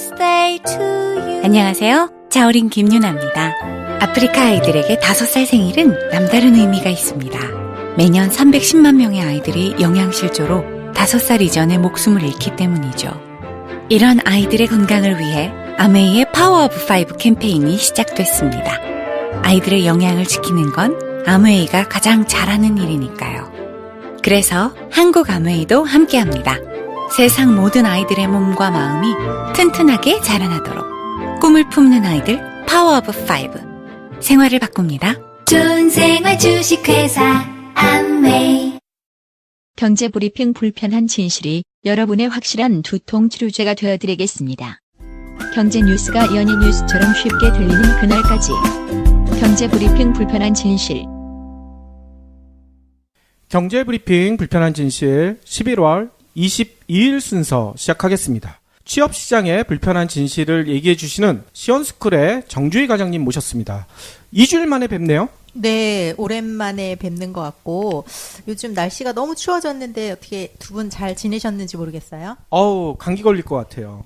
birthday to you. 안녕하세요. 자우린 김유나입니다. 아프리카 아이들에게 5살 생일은 남다른 의미가 있습니다. 매년 310만 명의 아이들이 영양실조로 5살 이전에 목숨을 잃기 때문이죠. 이런 아이들의 건강을 위해 아메이의 파워 오브 5 캠페인이 시작됐습니다. 아이들의 영양을 지키는 건 아메이가 가장 잘하는 일이니까요. 그래서 한국 아메이도 함께합니다. 세상 모든 아이들의 몸과 마음이 튼튼하게 자라나도록 꿈을 품는 아이들 파워 오브 5 생활을 바꿉니다. 좋은 생활 주식회사 아메이. 경제브리핑 불편한 진실이 여러분의 확실한 두통 치료제가 되어드리겠습니다. 경제 뉴스가 연예 뉴스처럼 쉽게 들리는 그날까지 경제브리핑 불편한 진실. 경제브리핑 불편한 진실 11월 22일 순서 시작하겠습니다. 취업시장의 불편한 진실을 얘기해 주시는 시원스쿨의 정주희 과장님 모셨습니다. 2주일 만에 뵙네요. 네, 오랜만에 뵙는 것 같고 요즘 날씨가 너무 추워졌는데 어떻게 두 분 잘 지내셨는지 모르겠어요. 감기 걸릴 것 같아요.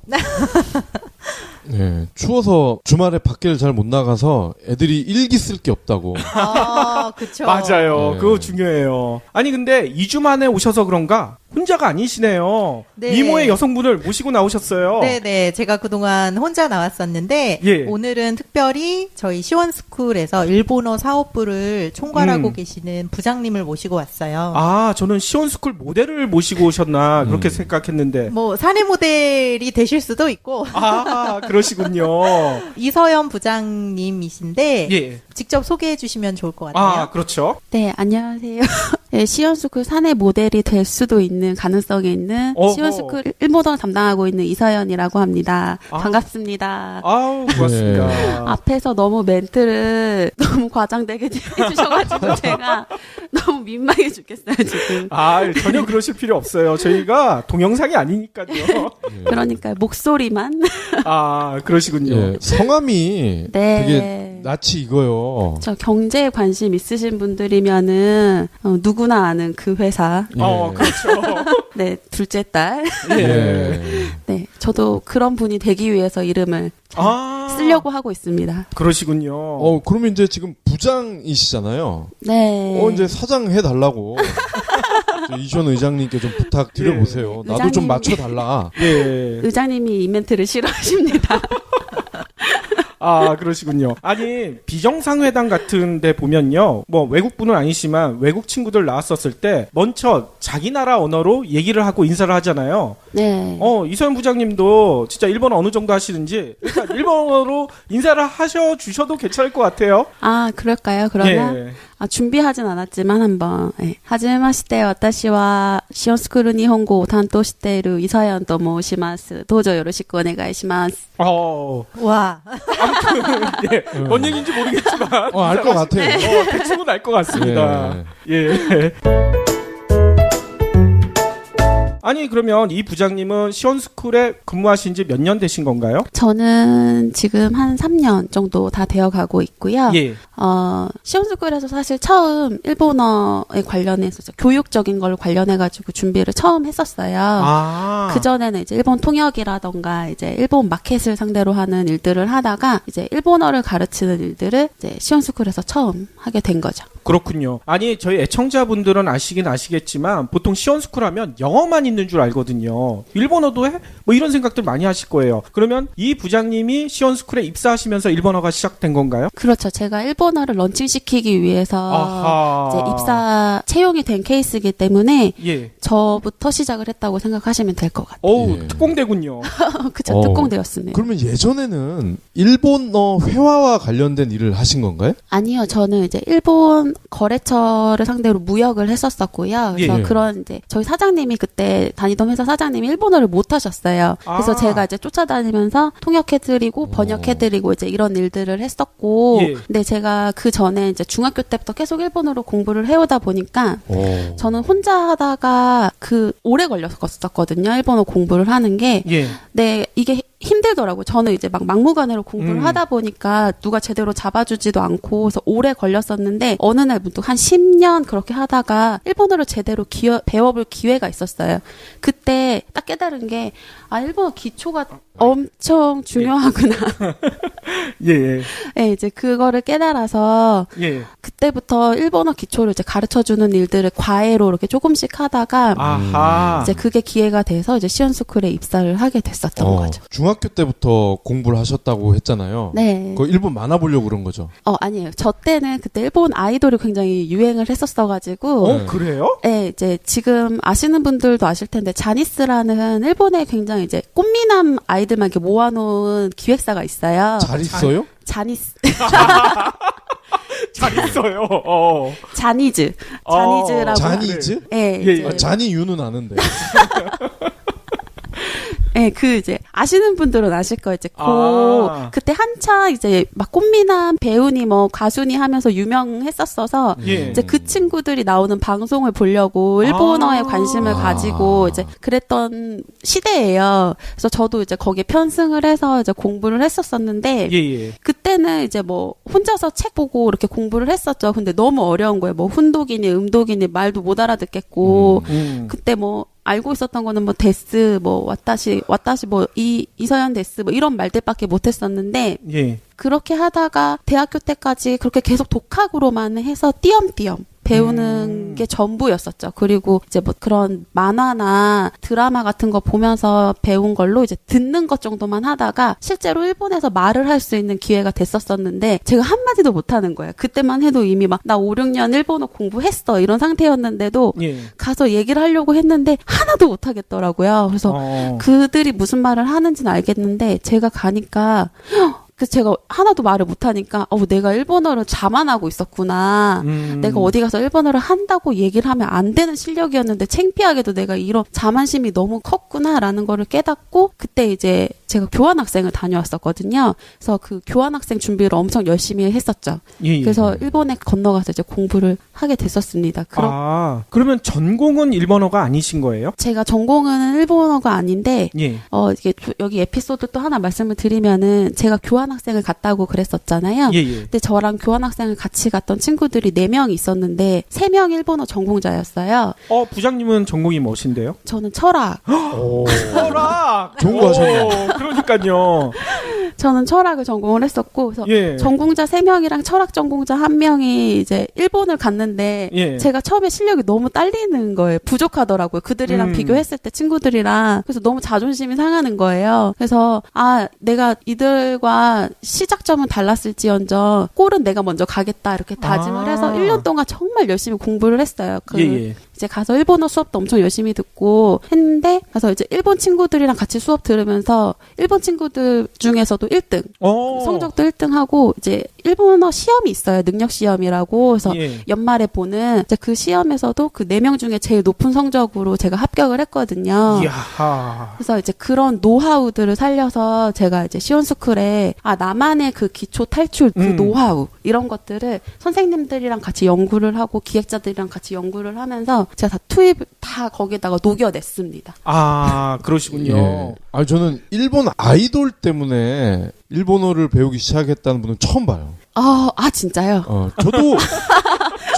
네, 추워서 주말에 밖에를 잘 못 나가서 애들이 일기 쓸 게 없다고. 아, 그쵸. 맞아요. 네. 그거 중요해요. 아니 근데 2주 만에 오셔서 그런가 혼자가 아니시네요. 네. 미모의 여성분을 모시고 나오셨어요. 네네, 제가 그동안 혼자 나왔었는데 예. 오늘은 특별히 저희 시원스쿨에서 일본어 사업부를 총괄하고 계시는 부장님을 모시고 왔어요. 아, 저는 시원스쿨 모델을 모시고 오셨나 그렇게 생각했는데. 뭐 사내 모델이 되실 수도 있고. 아, 그러시군요. 이서연 부장님이신데 예. 직접 소개해 주시면 좋을 것 같아요. 아, 그렇죠. 네, 안녕하세요. 네, 시원스쿨 사내 모델이 될 수도 있는 가능성이 있는 어허. 시원스쿨 일본어 담당하고 있는 이서연이라고 합니다. 아. 반갑습니다. 아우, 고맙습니다. 네. 앞에서 너무 멘트를 너무 과장되게 해주셔가지고 제가 너무 민망해 죽겠어요, 지금. 아, 전혀 그러실 필요 없어요. 저희가 동영상이 아니니까요. 그러니까 목소리만. 아, 그러시군요. 예, 성함이 네. 되게 낯이 익어요. 저 경제에 관심 있으신 분들이면은 누구나 아는 그 회사. 예. 그렇죠. 네, 둘째 딸. 예. 네, 저도 그런 분이 되기 위해서 이름을 잘 쓰려고 하고 있습니다. 그러시군요. 그러면 이제 지금 부장이시잖아요. 네. 이제 사장 해달라고. 이시원 의장님께 좀 부탁드려보세요. 나도 좀 의장님. 맞춰달라. 예. 의장님이 이 멘트를 싫어하십니다. 아, 그러시군요. 아니, 비정상회담 같은 데 보면요. 뭐, 외국분은 아니지만, 외국 친구들 나왔었을 때, 먼저 자기 나라 언어로 얘기를 하고 인사를 하잖아요. 네. 이서연 부장님도 진짜 일본어 어느 정도 하시는지, 일단 일본어로 인사를 하셔주셔도 괜찮을 것 같아요. 아, 그럴까요? 그러면? 예. 준비하진 않았지만 한번. 네. 하지마시테, 와타시와 시온스쿠르 니혼고 탄토시테이루 이사연 또 모시마스. 도저 요로시쿠 오네가이시마스. 와. 예. 뭔 얘기인지 모르겠지만. 알 것 같아요. 대충은 알 것 같습니다. 예. 아니, 그러면 이 부장님은 시원스쿨에 근무하신 지 몇 년 되신 건가요? 저는 지금 한 3년 정도 다 되어 가고 있고요. 예. 시온스쿨에서 사실 처음 일본어에 관련해서 교육적인 걸 관련해가지고 준비를 처음 했었어요. 아. 그전에는 이제 일본 통역이라던가 이제 일본 마켓을 상대로 하는 일들을 하다가 이제 일본어를 가르치는 일들을 이제 시온스쿨에서 처음 하게 된 거죠. 그렇군요. 아니, 저희 애청자분들은 아시긴 아시겠지만 보통 시원스쿨 하면 영어만 있는 줄 알거든요. 일본어도 해? 뭐 이런 생각들 많이 하실 거예요. 그러면 이 부장님이 시원스쿨에 입사하시면서 일본어가 시작된 건가요? 그렇죠. 제가 일본어를 런칭시키기 위해서 아하. 이제 입사 채용이 된 케이스이기 때문에 예. 저부터 시작을 했다고 생각하시면 될 것 같아요. 어우, 예. 특공대군요. 그쵸, 특공대였습니다. 그러면 예전에는 일본어 회화와 관련된 일을 하신 건가요? 아니요, 저는 이제 일본 거래처를 상대로 무역을 했었었고요. 그래서 예. 그런 이제 저희 사장님이 그때 다니던 회사 사장님이 일본어를 못 하셨어요. 그래서 아. 제가 이제 쫓아다니면서 통역해드리고 번역해드리고 이제 이런 일들을 했었고, 예. 근데 제가 그 전에 이제 중학교 때부터 계속 일본어로 공부를 해오다 보니까 저는 혼자 하다가 오래 걸렸었거든요. 일본어 공부를 하는 게. 예. 네, 이게 힘들더라고요. 저는 이제 막 막무가내로 공부를 하다 보니까 누가 제대로 잡아주지도 않고 그래서 오래 걸렸었는데 어느 날 문득 한 10년 그렇게 하다가 일본어를 제대로 배워볼 기회가 있었어요. 그때 딱 깨달은 게 일본어 기초가 엄청 중요하구나. 예. 네, 이제 그거를 깨달아서 예. 그때부터 일본어 기초를 이제 가르쳐주는 일들을 과외로 이렇게 조금씩 하다가 아하. 이제 그게 기회가 돼서 이제 시온스쿨에 입사를 하게 됐었던 거죠. 중학교 때부터 공부를 하셨다고 했잖아요. 네. 그 일본 만화 보려고 그런 거죠? 아니에요. 저 때는 그때 일본 아이돌이 굉장히 유행을 했었어가지고. 그래요? 네, 이제 지금 아시는 분들도 아실 텐데 자니스라는 일본의 굉장히 이제 꽃미남 아이들만 이렇게 모아놓은 기획사가 있어요. 잘 있어요? 자니스. 잘 있어요. 자니즈. 자니즈라고. 자니즈? 네. 예. 자니유는 아는데. 네, 이제, 아시는 분들은 아실 거예요. 이제, 그때 한창 이제, 막 꽃미남 배우니 가수니 하면서 유명했었어서, 예. 이제 그 친구들이 나오는 방송을 보려고 일본어에 관심을 가지고, 이제, 그랬던 시대예요. 그래서 저도 이제 거기에 편승을 해서 이제 공부를 했었었는데, 예. 그때는 이제 혼자서 책 보고 이렇게 공부를 했었죠. 근데 너무 어려운 거예요. 훈독이니 음독이니 말도 못 알아듣겠고, 그때 알고 있었던 거는 데스, 와타시, 이서연 데스, 이런 말들밖에 못 했었는데, 예. 그렇게 하다가 대학교 때까지 그렇게 계속 독학으로만 해서 띄엄띄엄 배우는 게 전부였었죠. 그리고 이제 그런 만화나 드라마 같은 거 보면서 배운 걸로 이제 듣는 것 정도만 하다가 실제로 일본에서 말을 할 수 있는 기회가 됐었었는데 제가 한마디도 못하는 거예요. 그때만 해도 이미 나 5, 6년 일본어 공부했어 이런 상태였는데도 예. 가서 얘기를 하려고 했는데 하나도 못하겠더라고요. 그래서 그들이 무슨 말을 하는지는 알겠는데 제가 가니까 그래서 제가 하나도 말을 못하니까 내가 일본어를 자만하고 있었구나. 내가 어디 가서 일본어를 한다고 얘기를 하면 안 되는 실력이었는데 창피하게도 내가 이런 자만심이 너무 컸구나라는 거를 깨닫고 그때 이제 제가 교환학생을 다녀왔었거든요. 그래서 그 교환학생 준비를 엄청 열심히 했었죠. 예. 그래서 일본에 건너가서 이제 공부를 하게 됐었습니다. 그러면 전공은 일본어가 아니신 거예요? 제가 전공은 일본어가 아닌데 예. 이게 여기 에피소드 또 하나 말씀을 드리면은 제가 교환학생을 갔다고 그랬었잖아요. 예. 근데 저랑 교환학생을 같이 갔던 친구들이 4명 있었는데 3명 일본어 전공자였어요. 부장님은 전공이 무엇인데요? 저는 철학. 철학! 좋은 거 하셨네. 그러니까요. 저는 철학을 전공을 했었고 그래서 예. 전공자 3명이랑 철학 전공자 1명이 이제 일본을 갔는데 예. 제가 처음에 실력이 너무 딸리는 거예요. 부족하더라고요. 그들이랑 비교했을 때 친구들이랑. 그래서 너무 자존심이 상하는 거예요. 그래서 내가 이들과 시작점은 달랐을지언정 골은 내가 먼저 가겠다 이렇게 다짐을 해서 1년 동안 정말 열심히 공부를 했어요. 예. 이제 가서 일본어 수업도 엄청 열심히 듣고 했는데 가서 이제 일본 친구들이랑 같이 수업 들으면서 일본 친구들 중에서도 1등 성적도 1등하고 이제 일본어 시험이 있어요. 능력 시험이라고. 그래서 연말에 보는 이제 그 시험에서도 그 4명 중에 제일 높은 성적으로 제가 합격을 했거든요. 이야. 그래서 이제 그런 노하우들을 살려서 제가 이제 시온스쿨에 나만의 그 기초 탈출 그 노하우 이런 것들을 선생님들이랑 같이 연구를 하고 기획자들이랑 같이 연구를 하면서 제가 다 거기다가 녹여냈습니다. 그러시군요. 예. 저는 일본 아이돌 때문에 일본어를 배우기 시작했다는 분은 처음 봐요. 진짜요?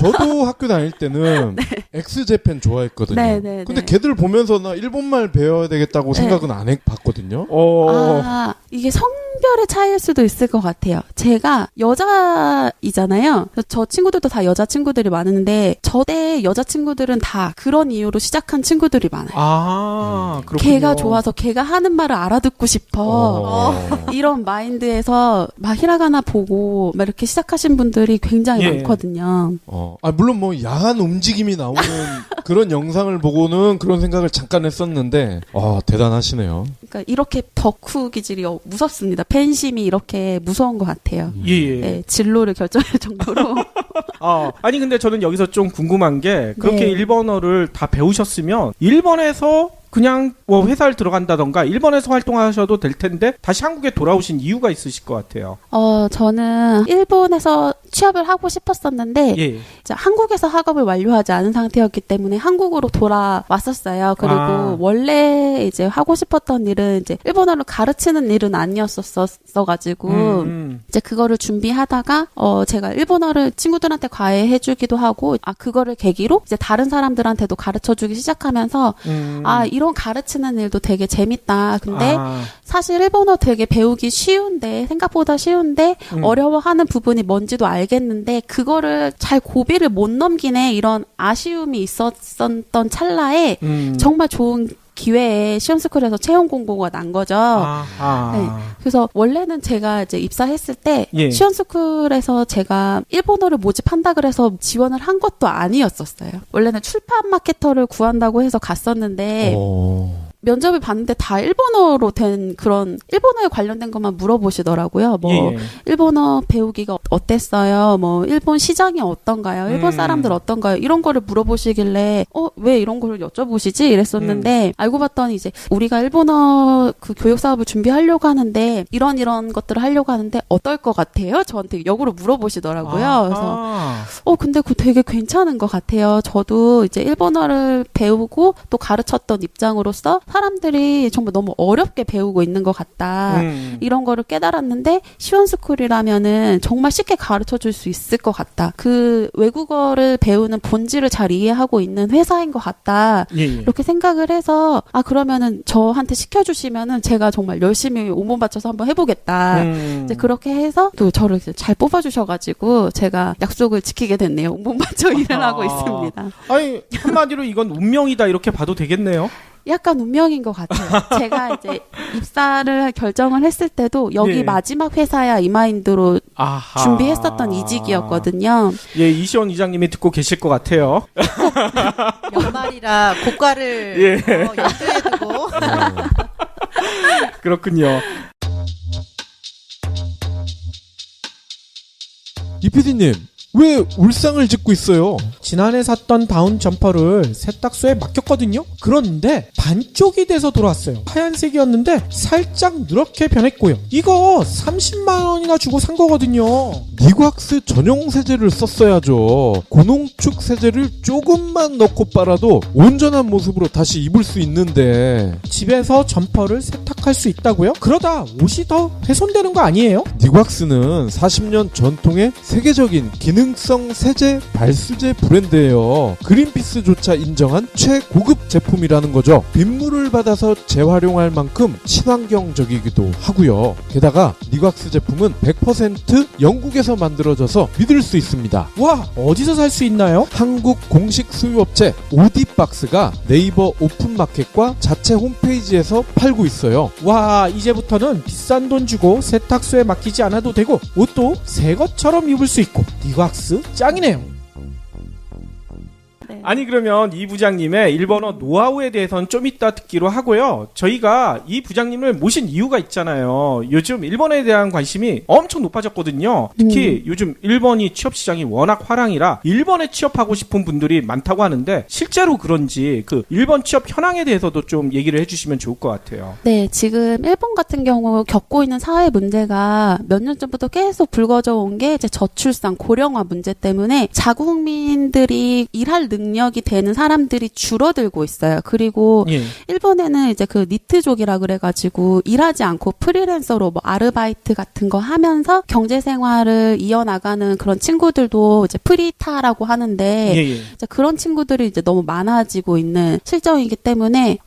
저도 학교 다닐 때는 엑스제팬 좋아했거든요. 네. 근데 걔들 보면서 나 일본말 배워야 되겠다고 생각은 안 해봤거든요. 이게 성별의 차이일 수도 있을 것 같아요. 제가 여자이잖아요. 저 친구들도 다 여자 친구들이 많은데 저대 여자 친구들은 다 그런 이유로 시작한 친구들이 많아요. 그렇군요. 걔가 좋아서 걔가 하는 말을 알아듣고 싶어. 이런 마인드에서 막 히라가나 보고 막 이렇게 시작하신 분들이 굉장히 많거든요. 물론 야한 움직임이 나오는 그런 영상을 보고는 그런 생각을 잠깐 했었는데 대단하시네요. 그러니까 이렇게 덕후 기질이 무섭습니다. 팬심이 이렇게 무서운 것 같아요. 예. 네, 진로를 결정할 정도로. 아니 근데 저는 여기서 좀 궁금한 게 그렇게 네. 일본어를 다 배우셨으면 일본에서 그냥 뭐 회사를 들어간다던가 일본에서 활동하셔도 될 텐데 다시 한국에 돌아오신 이유가 있으실 것 같아요. 저는 일본에서 취업을 하고 싶었었는데 예. 이제 한국에서 학업을 완료하지 않은 상태였기 때문에 한국으로 돌아왔었어요. 그리고 원래 이제 하고 싶었던 일은 이제 일본어를 가르치는 일은 아니었었어가지고 이제 그거를 준비하다가 제가 일본어를 친구들한테 과외해주기도 하고 그거를 계기로 이제 다른 사람들한테도 가르쳐주기 시작하면서 이런 가르치는 일도 되게 재밌다. 근데 사실 일본어 되게 배우기 쉬운데 생각보다 쉬운데 어려워하는 부분이 뭔지도 알겠는데 그거를 잘 고비를 못 넘기네 이런 아쉬움이 있었던 찰나에 정말 좋은 기회에 시험스쿨에서 채용 공고가 난 거죠. 네. 그래서 원래는 제가 이제 입사했을 때 시험스쿨에서 제가 일본어를 모집한다 그래서 지원을 한 것도 아니었었어요. 원래는 출판 마케터를 구한다고 해서 갔었는데 면접을 봤는데 다 일본어로 된 그런 일본어에 관련된 것만 물어보시더라고요. 일본어 배우기가 어땠어요? 일본 시장이 어떤가요? 일본 사람들 어떤가요? 이런 거를 물어보시길래 왜 이런 거를 여쭤보시지? 이랬었는데 알고 봤더니 이제 우리가 일본어 그 교육 사업을 준비하려고 하는데 이런 것들을 하려고 하는데 어떨 것 같아요? 저한테 역으로 물어보시더라고요. 그래서 근데 그거 되게 괜찮은 것 같아요. 저도 이제 일본어를 배우고 또 가르쳤던 입장으로서 사람들이 정말 너무 어렵게 배우고 있는 것 같다. 이런 거를 깨달았는데 시원스쿨이라면은 정말 쉽게 가르쳐 줄 수 있을 것 같다. 그 외국어를 배우는 본질을 잘 이해하고 있는 회사인 것 같다. 이렇게 생각을 해서 그러면은 저한테 시켜주시면은 제가 정말 열심히 온몸 바쳐서 한번 해보겠다. 이제 그렇게 해서 또 저를 잘 뽑아주셔가지고 제가 약속을 지키게 됐네요. 온몸 바쳐 일을 하고 있습니다. 아니 한마디로 이건 운명이다 이렇게 봐도 되겠네요. 약간 운명인 것 같아요. 제가 이제 입사를 결정을 했을 때도 여기 마지막 회사야 이 마인드로 준비했었던 이직이었거든요. 예, 이시원 이장님이 듣고 계실 것 같아요. 연말이라 고가를 염두에 두고. 그렇군요. 이 PD님, 왜 울상을 짓고 있어요? 지난해 샀던 다운 점퍼를 세탁소에 맡겼거든요. 그런데 반쪽이 돼서 돌아왔어요. 하얀색이었는데 살짝 누렇게 변했고요. 이거 30만 원이나 주고 산 거거든요. 니곽스 전용 세제를 썼어야죠. 고농축 세제를 조금만 넣고 빨아도 온전한 모습으로 다시 입을 수 있는데 집에서 점퍼를 세탁할 수 있다고요? 그러다 옷이 더 훼손되는 거 아니에요? 니곽스는 40년 전통의 세계적인 기능성 세제 발수제 브랜드예요. 그린피스조차 인정한 최고급 제품이라는 거죠. 빗물을 받아서 재활용할 만큼 친환경적이기도 하고요. 게다가 니곽스 제품은 100% 영국에서 만들어져서 믿을 수 있습니다. 와, 어디서 살 수 있나요? 한국 공식 수유업체 오디박스가 네이버 오픈마켓과 자체 홈페이지에서 팔고 있어요. 와, 이제부터는 비싼 돈 주고 세탁소에 맡기지 않아도 되고 옷도 새 것처럼 입을 수 있고 니곽스 짱이네요. 네. 아니 그러면 이 부장님의 일본어 노하우에 대해서는 좀 이따 듣기로 하고요. 저희가 이 부장님을 모신 이유가 있잖아요. 요즘 일본에 대한 관심이 엄청 높아졌거든요. 특히 요즘 일본이 취업시장이 워낙 화랑이라 일본에 취업하고 싶은 분들이 많다고 하는데 실제로 그런지 그 일본 취업 현황에 대해서도 좀 얘기를 해주시면 좋을 것 같아요. 네, 지금 일본 같은 경우 겪고 있는 사회 문제가 몇 년 전부터 계속 불거져 온 게 이제 저출산, 고령화 문제 때문에 자국민들이 일할 능력이 되는 사람들이 줄어들고 있어요. 그리고 일본에는 이제 그 니트족이라 그래가지고 일하지 않고 프리랜서로 뭐 아르바이트 같은 거 하면서 경제 생활을 이어나가는 그런 친구들도 이제 프리타라고 하는데 이제 그런 친구들이 이제 너무 많아지고 있는 실정이기 때문에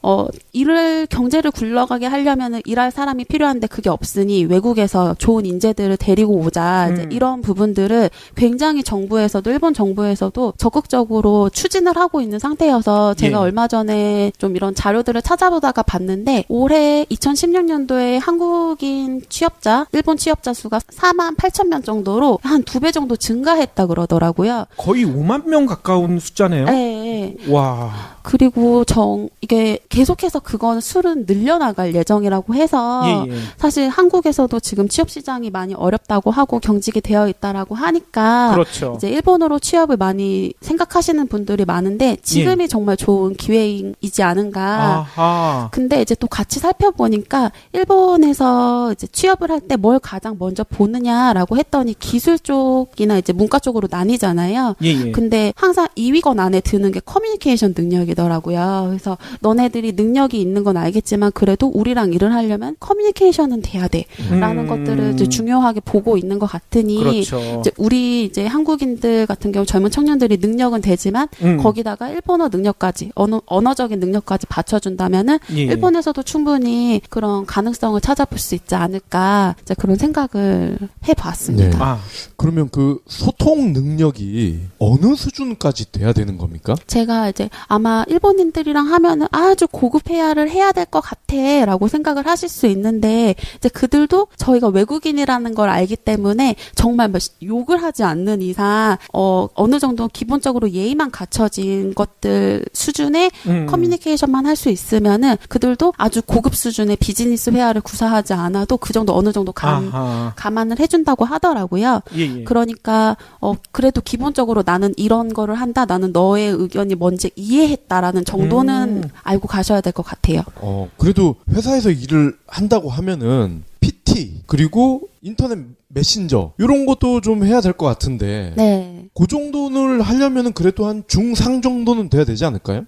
경제를 굴러가게 하려면은 일할 사람이 필요한데 그게 없으니 외국에서 좋은 인재들을 데리고 오자 이제 이런 부분들을 굉장히 정부에서도 일본 정부에서도 적극적으로 추진을 하고 있는 상태여서 제가 얼마 전에 좀 이런 자료들을 찾아보다가 봤는데 올해 2016년도에 한국인 취업자, 일본 취업자 수가 4만 8천 명 정도로 한 2배 정도 증가했다 그러더라고요. 거의 5만 명 가까운 숫자네요. 네. 와. 그리고 이게 계속해서 그건 술은 늘려나갈 예정이라고 해서 예, 예. 사실 한국에서도 지금 취업 시장이 많이 어렵다고 하고 경직이 되어 있다라고 하니까 그렇죠. 이제 일본으로 취업을 많이 생각하시는 분들이 많은데 지금이 정말 좋은 기회이지 않은가. 아하. 근데 이제 또 같이 살펴보니까 일본에서 이제 취업을 할 때 뭘 가장 먼저 보느냐라고 했더니 기술 쪽이나 이제 문과 쪽으로 나뉘잖아요. 예, 예. 근데 항상 2위권 안에 드는 게 커뮤니케이션 능력이더라고요. 그래서 너네들이 능력이 있는 건 알겠지만 그래도 우리랑 일을 하려면 커뮤니케이션은 돼야 돼. 라는 것들을 이제 중요하게 보고 있는 것 같으니 그렇죠. 이제 우리 이제 한국인들 같은 경우 젊은 청년들이 능력은 되지만 거기다가 일본어 능력까지 언어적인 능력까지 받쳐준다면은 예. 일본에서도 충분히 그런 가능성을 찾아볼 수 있지 않을까 이제 그런 생각을 해봤습니다. 네. 아, 그러면 그 소통 능력이 어느 수준까지 돼야 되는 겁니까? 제가 이제 아마 일본인들이랑 하면은 아주 고급 회화를 해야 될 것 같아라고 생각을 하실 수 있는데 이제 그들도 저희가 외국인이라는 걸 알기 때문에 정말 뭐 욕을 하지 않는 이상 어느 정도 기본적으로 예의만 갖춰진 것들 수준의 커뮤니케이션만 할 수 있으면은 그들도 아주 고급 수준의 비즈니스 회화를 구사하지 않아도 그 정도 어느 정도 아하. 감안을 해준다고 하더라고요. 예, 예. 그러니까 그래도 기본적으로 나는 이런 거를 한다. 나는 너의 의견이 뭔지 이해했다라는 정도는 알고 가셔야 될 것 같아요. 그래도 회사에서 일을 한다고 하면은 PT 그리고 인터넷 메신저 이런 것도 좀 해야 될 것 같은데 네. 그 정도를 하려면은 그래도 한 중상 정도는 돼야 되지 않을까요?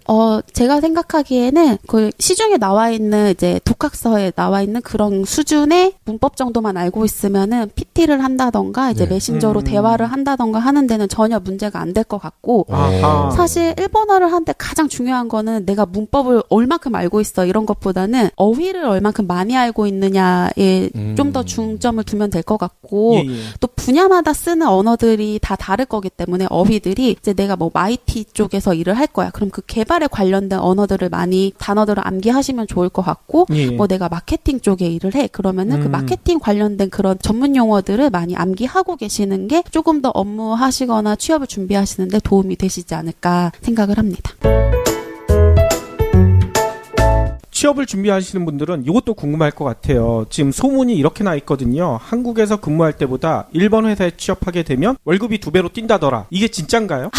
제가 생각하기에는 그 시중에 나와 있는 이제 독학서에 나와 있는 그런 수준의 문법 정도만 알고 있으면은 PT를 한다던가 이제 네. 메신저로 대화를 한다던가 하는 데는 전혀 문제가 안 될 것 같고 아하. 사실 일본어를 하는데 가장 중요한 거는 내가 문법을 얼만큼 알고 있어 이런 것보다는 어휘를 얼만큼 많이 알고 있느냐에 좀 더 중점을 두면 될 것 같고 예, 예. 또 분야마다 쓰는 언어들이 다 다를 거기 때문에 어휘들이 이제 내가 뭐 IT 쪽에서 일을 할 거야. 그럼 그 개발에 관련된 언어들을 많이 단어들을 암기하시면 좋을 것 같고 예. 뭐 내가 마케팅 쪽에 일을 해. 그러면은 그 마케팅 관련된 그런 전문 용어들을 많이 암기하고 계시는 게 조금 더 업무하시거나 취업을 준비하시는데 도움이 되시지 않을까 생각을 합니다. 취업을 준비하시는 분들은 이것도 궁금할 것 같아요. 지금 소문이 이렇게 나 있거든요. 한국에서 근무할 때보다 일본 회사에 취업하게 되면 월급이 2배로 뛴다더라. 이게 진짠가요?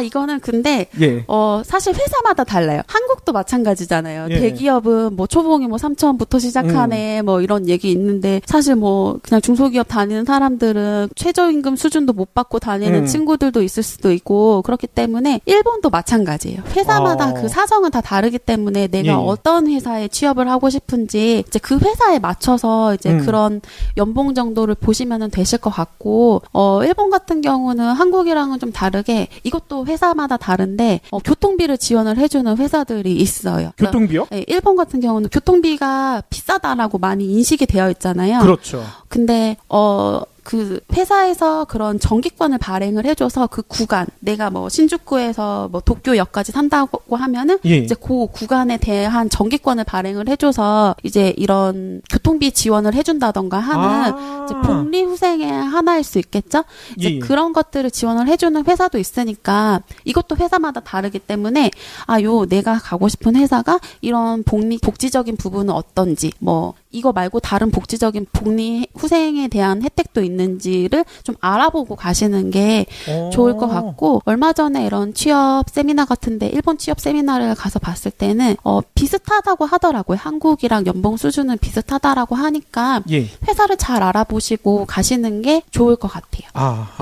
이거는 근데 예. 사실 회사마다 달라요. 한국도 마찬가지잖아요. 예. 대기업은 뭐 초봉이 뭐 3천부터 시작하네 뭐 이런 얘기 있는데 사실 뭐 그냥 중소기업 다니는 사람들은 최저임금 수준도 못 받고 다니는 친구들도 있을 수도 있고 그렇기 때문에 일본도 마찬가지예요. 회사마다 그 사정은 다 다르기 때문에 내가 예. 어떤 회사에 취업을 하고 싶은지 이제 그 회사에 맞춰서 이제 그런 연봉 정도를 보시면은 되실 것 같고 일본 같은 경우는 한국이랑은 좀 다르게 이것도 회사마다 다른데 교통비를 지원을 해주는 회사들이 있어요. 교통비요? 네, 일본 같은 경우는 교통비가 비싸다라고 많이 인식이 되어 있잖아요. 그렇죠. 근데 그 회사에서 그런 정기권을 발행을 해줘서 그 구간 내가 뭐 신주쿠에서 뭐 도쿄역까지 산다고 하면은 예. 이제 그 구간에 대한 정기권을 발행을 해줘서 이제 이런 교통비 지원을 해준다던가 하는 이제 복리 후생의 하나일 수 있겠죠. 이제 예. 그런 것들을 지원을 해주는 회사도 있으니까 이것도 회사마다 다르기 때문에 내가 가고 싶은 회사가 이런 복지적인 부분은 어떤지 뭐 이거 말고 다른 복지적인 복리 후생에 대한 혜택도 있는지를 좀 알아보고 가시는 게 좋을 것 같고 얼마 전에 이런 취업 세미나 같은데 일본 취업 세미나를 가서 봤을 때는 비슷하다고 하더라고요. 한국이랑 연봉 수준은 비슷하다라고 하니까 예. 회사를 잘 알아보시고 가시는 게 좋을 것 같아요.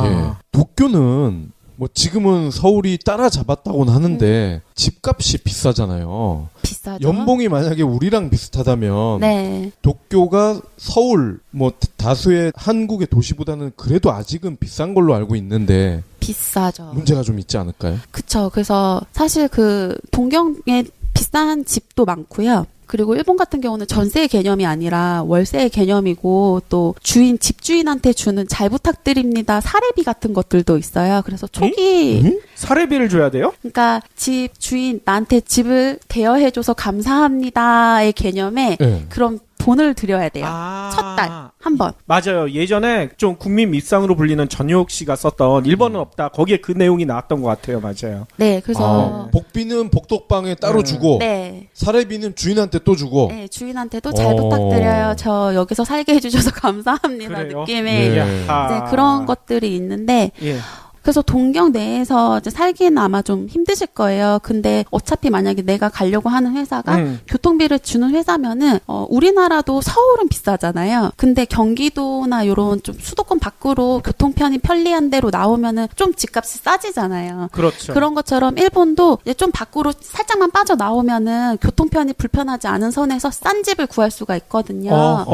예. 도쿄는 뭐 지금은 서울이 따라잡았다고는 하는데 집값이 비싸잖아요. 비싸죠. 연봉이 만약에 우리랑 비슷하다면 네. 도쿄가 서울 뭐 다수의 한국의 도시보다는 그래도 아직은 비싼 걸로 알고 있는데 비싸죠. 문제가 좀 있지 않을까요? 그쵸. 그래서 사실 그 동경에 비싼 집도 많고요. 그리고 일본 같은 경우는 전세 개념이 아니라 월세 개념이고 또 집주인한테 주는 잘 부탁드립니다 사례비 같은 것들도 있어요. 그래서 초기 사례비를 줘야 돼요? 그러니까 집 주인 나한테 집을 대여해줘서 감사합니다의 개념에 네. 그런 돈을 들여야 돼요. 아. 첫 달 한 번. 맞아요. 예전에 좀 국민 밉상으로 불리는 전효옥 씨가 썼던 1번은 없다. 거기에 그 내용이 나왔던 것 같아요. 맞아요. 네, 그래서 복비는 복덕방에 따로 주고 네. 사례비는 주인한테 또 주고. 네, 주인한테도 잘 부탁드려요. 저 여기서 살게 해주셔서 감사합니다. 그래요? 느낌의 네. 이제 그런 것들이 있는데 예. 그래서 동경 내에서 이제 살기는 아마 좀 힘드실 거예요. 근데 어차피 만약에 내가 가려고 하는 회사가 교통비를 주는 회사면은 우리나라도 서울은 비싸잖아요. 근데 경기도나 요런 좀 수도권 밖으로 교통편이 편리한 데로 나오면은 좀 집값이 싸지잖아요. 그렇죠. 그런 것처럼 일본도 이제 좀 밖으로 살짝만 빠져 나오면은 교통편이 불편하지 않은 선에서 싼 집을 구할 수가 있거든요.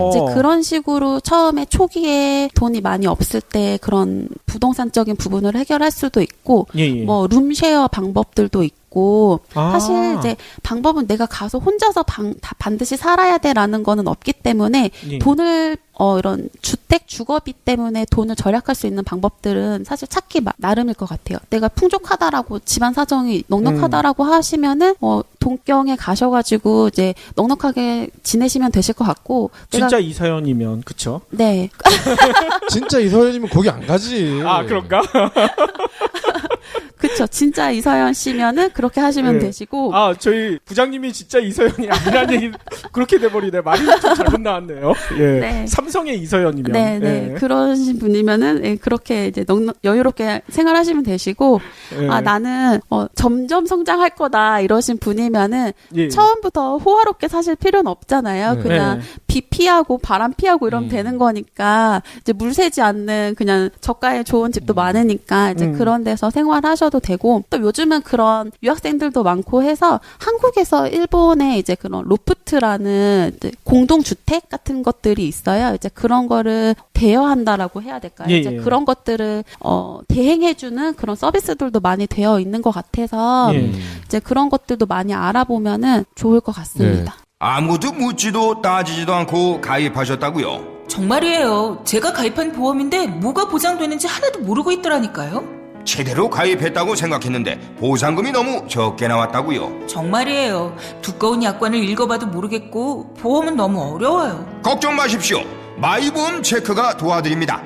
이제 그런 식으로 처음에 초기에 돈이 많이 없을 때 그런 부동산적인 부분을 해결할 수도 있고, 예, 예. 뭐 룸쉐어 방법들도 있고, 아. 사실 이제 방법은 내가 가서 혼자서 반드시 살아야 돼라는 거는 없기 때문에 예. 돈을 이런 주택 주거비 때문에 돈을 절약할 수 있는 방법들은 사실 찾기 나름일 것 같아요. 내가 풍족하다라고 집안 사정이 넉넉하다라고 하시면은 동경에 가셔가지고 이제 넉넉하게 지내시면 되실 것 같고. 진짜 이사연이면 그쵸? 네. 진짜 이서연이면 거기 안 가지. 아 그런가? 그쵸. 진짜 이서연 씨면은 그렇게 하시면 네. 되시고. 아 저희 부장님이 진짜 이서연이 아니란 얘기 그렇게 돼버리네. 말이 좀 잘못 나왔네요. 예. 네. 삼성의 이서연이면. 네. 예. 그러신 분이면은 그렇게 이제 여유롭게 생활하시면 되시고. 예. 아 나는 점점 성장할 거다 이러신 분이면은 예. 처음부터 호화롭게 사실 필요는 없잖아요. 네. 그냥 네. 비 피하고 바람 피하고 이러면 되는 거니까 이제 물 새지 않는 그냥 저가에 좋은 집도 많으니까 이제 그런 데서 생활하셔도 되고, 또 요즘은 그런 유학생들도 많고 해서 한국에서 일본에 이제 그런 로프트라는 이제 공동주택 같은 것들이 있어요. 이제 그런 거를 대여한다라고 해야 될까요? 예, 이제 예. 그런 것들을 대행해주는 그런 서비스들도 많이 되어 있는 것 같아서 예. 이제 그런 것들도 많이 알아보면은 좋을 것 같습니다. 아무도 묻지도 따지지도 않고 가입하셨다고요? 정말이에요. 제가 가입한 보험인데 뭐가 보장되는지 하나도 모르고 있더라니까요. 제대로 가입했다고 생각했는데 보상금이 너무 적게 나왔다고요? 정말이에요. 두꺼운 약관을 읽어봐도 모르겠고 보험은 너무 어려워요. 걱정 마십시오. 마이보험 체크가 도와드립니다.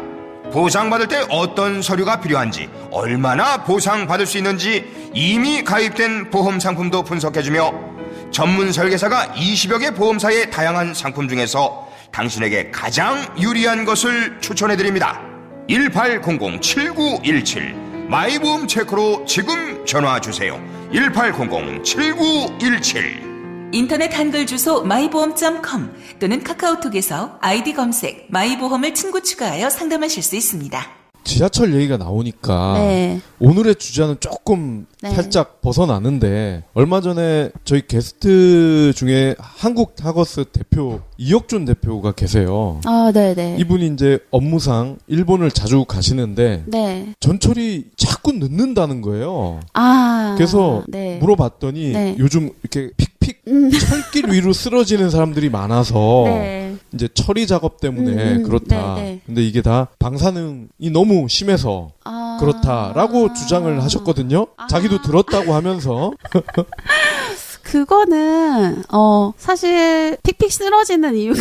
보상받을 때 어떤 서류가 필요한지, 얼마나 보상받을 수 있는지 이미 가입된 보험 상품도 분석해주며 전문 설계사가 20여 개 보험사의 다양한 상품 중에서 당신에게 가장 유리한 것을 추천해드립니다. 1800-7917 마이보험 체크로 지금 전화주세요. 1800-7917 인터넷 한글 주소 마이보험.com 또는 카카오톡에서 아이디 검색 마이보험을 친구 추가하여 상담하실 수 있습니다. 지하철 얘기가 나오니까 네. 오늘의 주제는 조금 네. 살짝 벗어나는데, 얼마 전에 저희 게스트 중에 한국 타거스 대표 이혁준 대표가 계세요. 아, 네네. 이분이 이제 업무상 일본을 자주 가시는데 네. 전철이 자꾸 늦는다는 거예요. 아. 그래서 네. 물어봤더니 네. 요즘 이렇게 픽픽 철길 위로 쓰러지는 사람들이 많아서 네. 이제 처리 작업 때문에 그렇다. 네. 근데 이게 다 방사능이 너무 심해서 아. 그렇다라고 주장을 하셨거든요. 자기도 들었다고 하면서. 그거는 사실 픽픽 쓰러지는 이유가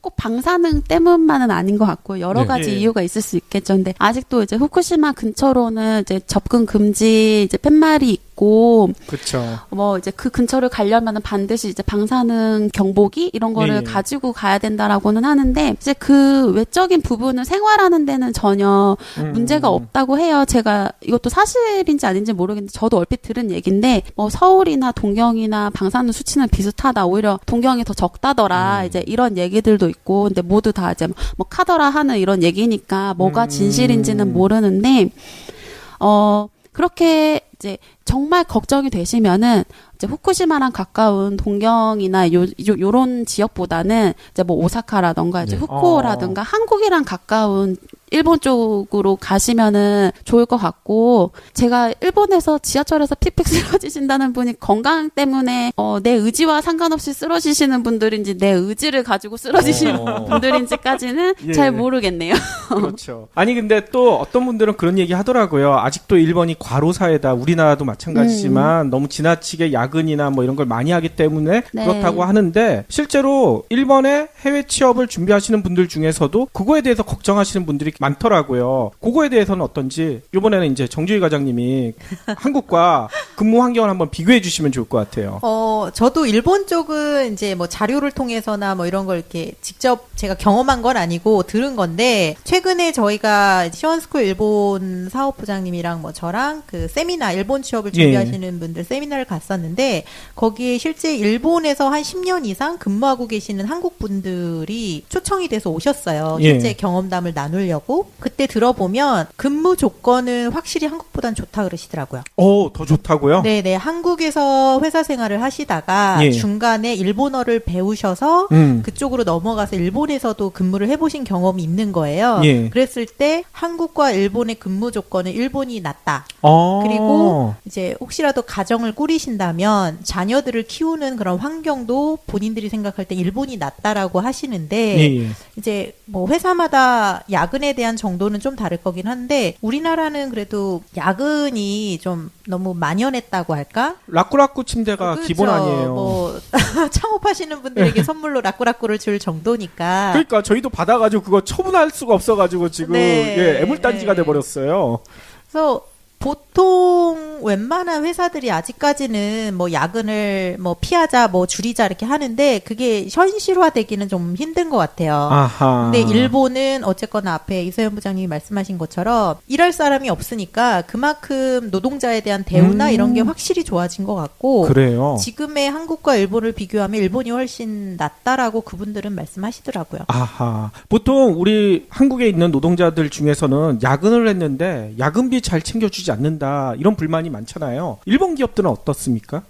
꼭 방사능 때문만은 아닌 것 같고 여러 네. 가지 예. 이유가 있을 수 있겠죠. 근데 아직도 이제 후쿠시마 근처로는 이제 접근 금지 이제 팻말이 있고, 그렇죠. 뭐 이제 그 근처를 가려면은 반드시 이제 방사능 경보기 이런 거를 예. 가지고 가야 된다라고는 하는데, 이제 그 외적인 부분을 생활하는 데는 전혀 문제가 없다고 해요. 제가 이것도 사실인지 아닌지 모르겠는데 저도 얼핏 들은 얘기인데, 뭐 서울이나 동경이나 방사능 수치는 비슷하다, 오히려 동경이 더 적다더라, 이제 이런 얘기들도 있고, 근데 모두 다 이제 뭐 카더라 하는 이런 얘기니까 뭐가 진실인지는 모르는데, 그렇게 이제 정말 걱정이 되시면은 이제 후쿠시마랑 가까운 동경이나 요런 지역보다는 이제 뭐 오사카라던가 이제 네. 후쿠오라든가 한국이랑 가까운 일본 쪽으로 가시면은 좋을 것 같고, 제가 일본에서 지하철에서 픽픽 쓰러지신다는 분이 건강 때문에 내 의지와 상관없이 쓰러지시는 분들인지 내 의지를 가지고 쓰러지시는 분들인지까지는 예. 잘 모르겠네요. 그렇죠. 아니 근데 또 어떤 분들은 그런 얘기 하더라고요. 아직도 일본이 과로사회다. 우리나라도 마찬가지지만 너무 지나치게 야근이나 뭐 이런 걸 많이 하기 때문에 네. 그렇다고 하는데 실제로 일본에 해외 취업을 준비하시는 분들 중에서도 그거에 대해서 걱정하시는 분들이 많더라고요. 그거에 대해서는 어떤지 이번에는 이제 정주희 과장님이 한국과 근무 환경을 한번 비교해 주시면 좋을 것 같아요. 저도 일본 쪽은 이제 뭐 자료를 통해서나 뭐 이런 걸 이렇게 직접 제가 경험한 건 아니고 들은 건데, 최근에 저희가 시원스쿨 일본 사업부장님이랑 뭐 저랑 그 세미나, 일본 취업을 준비하시는 분들 세미나를 갔었는데, 거기에 실제 일본에서 한 10년 이상 근무하고 계시는 한국 분들이 초청이 돼서 오셨어요. 실제 경험담을 나누려고. 그때 들어보면 근무 조건은 확실히 한국보단 좋다 그러시더라고요. 더 좋다고요? 네네. 한국에서 회사 생활을 하시다가 중간에 일본어를 배우셔서 그쪽으로 넘어가서 일본에서도 근무를 해보신 경험이 있는 거예요. 그랬을 때 한국과 일본의 근무 조건은 일본이 낫다. 그리고 이제 혹시라도 가정을 꾸리신다면 자녀들을 키우는 그런 환경도 본인들이 생각할 때 일본이 낫다라고 하시는데, 이제 뭐 회사마다 야근에 대한 정도는 좀 다를 거긴 한데, 우리나라는 그래도 야근이 좀 너무 만연했다고 할까? 라꾸라꾸 침대가 그렇죠. 기본 아니에요. 뭐 창업하시는 분들에게 선물로 라꾸라꾸를 줄 정도니까. 그러니까 저희도 받아가지고 그거 처분할 수가 없어가지고 지금 애물단지가 돼버렸어요. 그래서 보통 웬만한 회사들이 아직까지는 뭐 야근을 뭐 피하자, 뭐 줄이자 이렇게 하는데, 그게 현실화되기는 좀 힘든 것 같아요. 아하. 근데 일본은 어쨌거나 앞에 이서연 부장님이 말씀하신 것처럼 일할 사람이 없으니까 그만큼 노동자에 대한 대우나 이런 게 확실히 좋아진 것 같고, 그래요. 지금의 한국과 일본을 비교하면 일본이 훨씬 낫다라고 그분들은 말씀하시더라고요. 아하. 보통 우리 한국에 있는 노동자들 중에서는 야근을 했는데 야근비 잘 챙겨주지 않는다, 이런 불만이 많잖아요. 일본 기업들은 어떻습니까?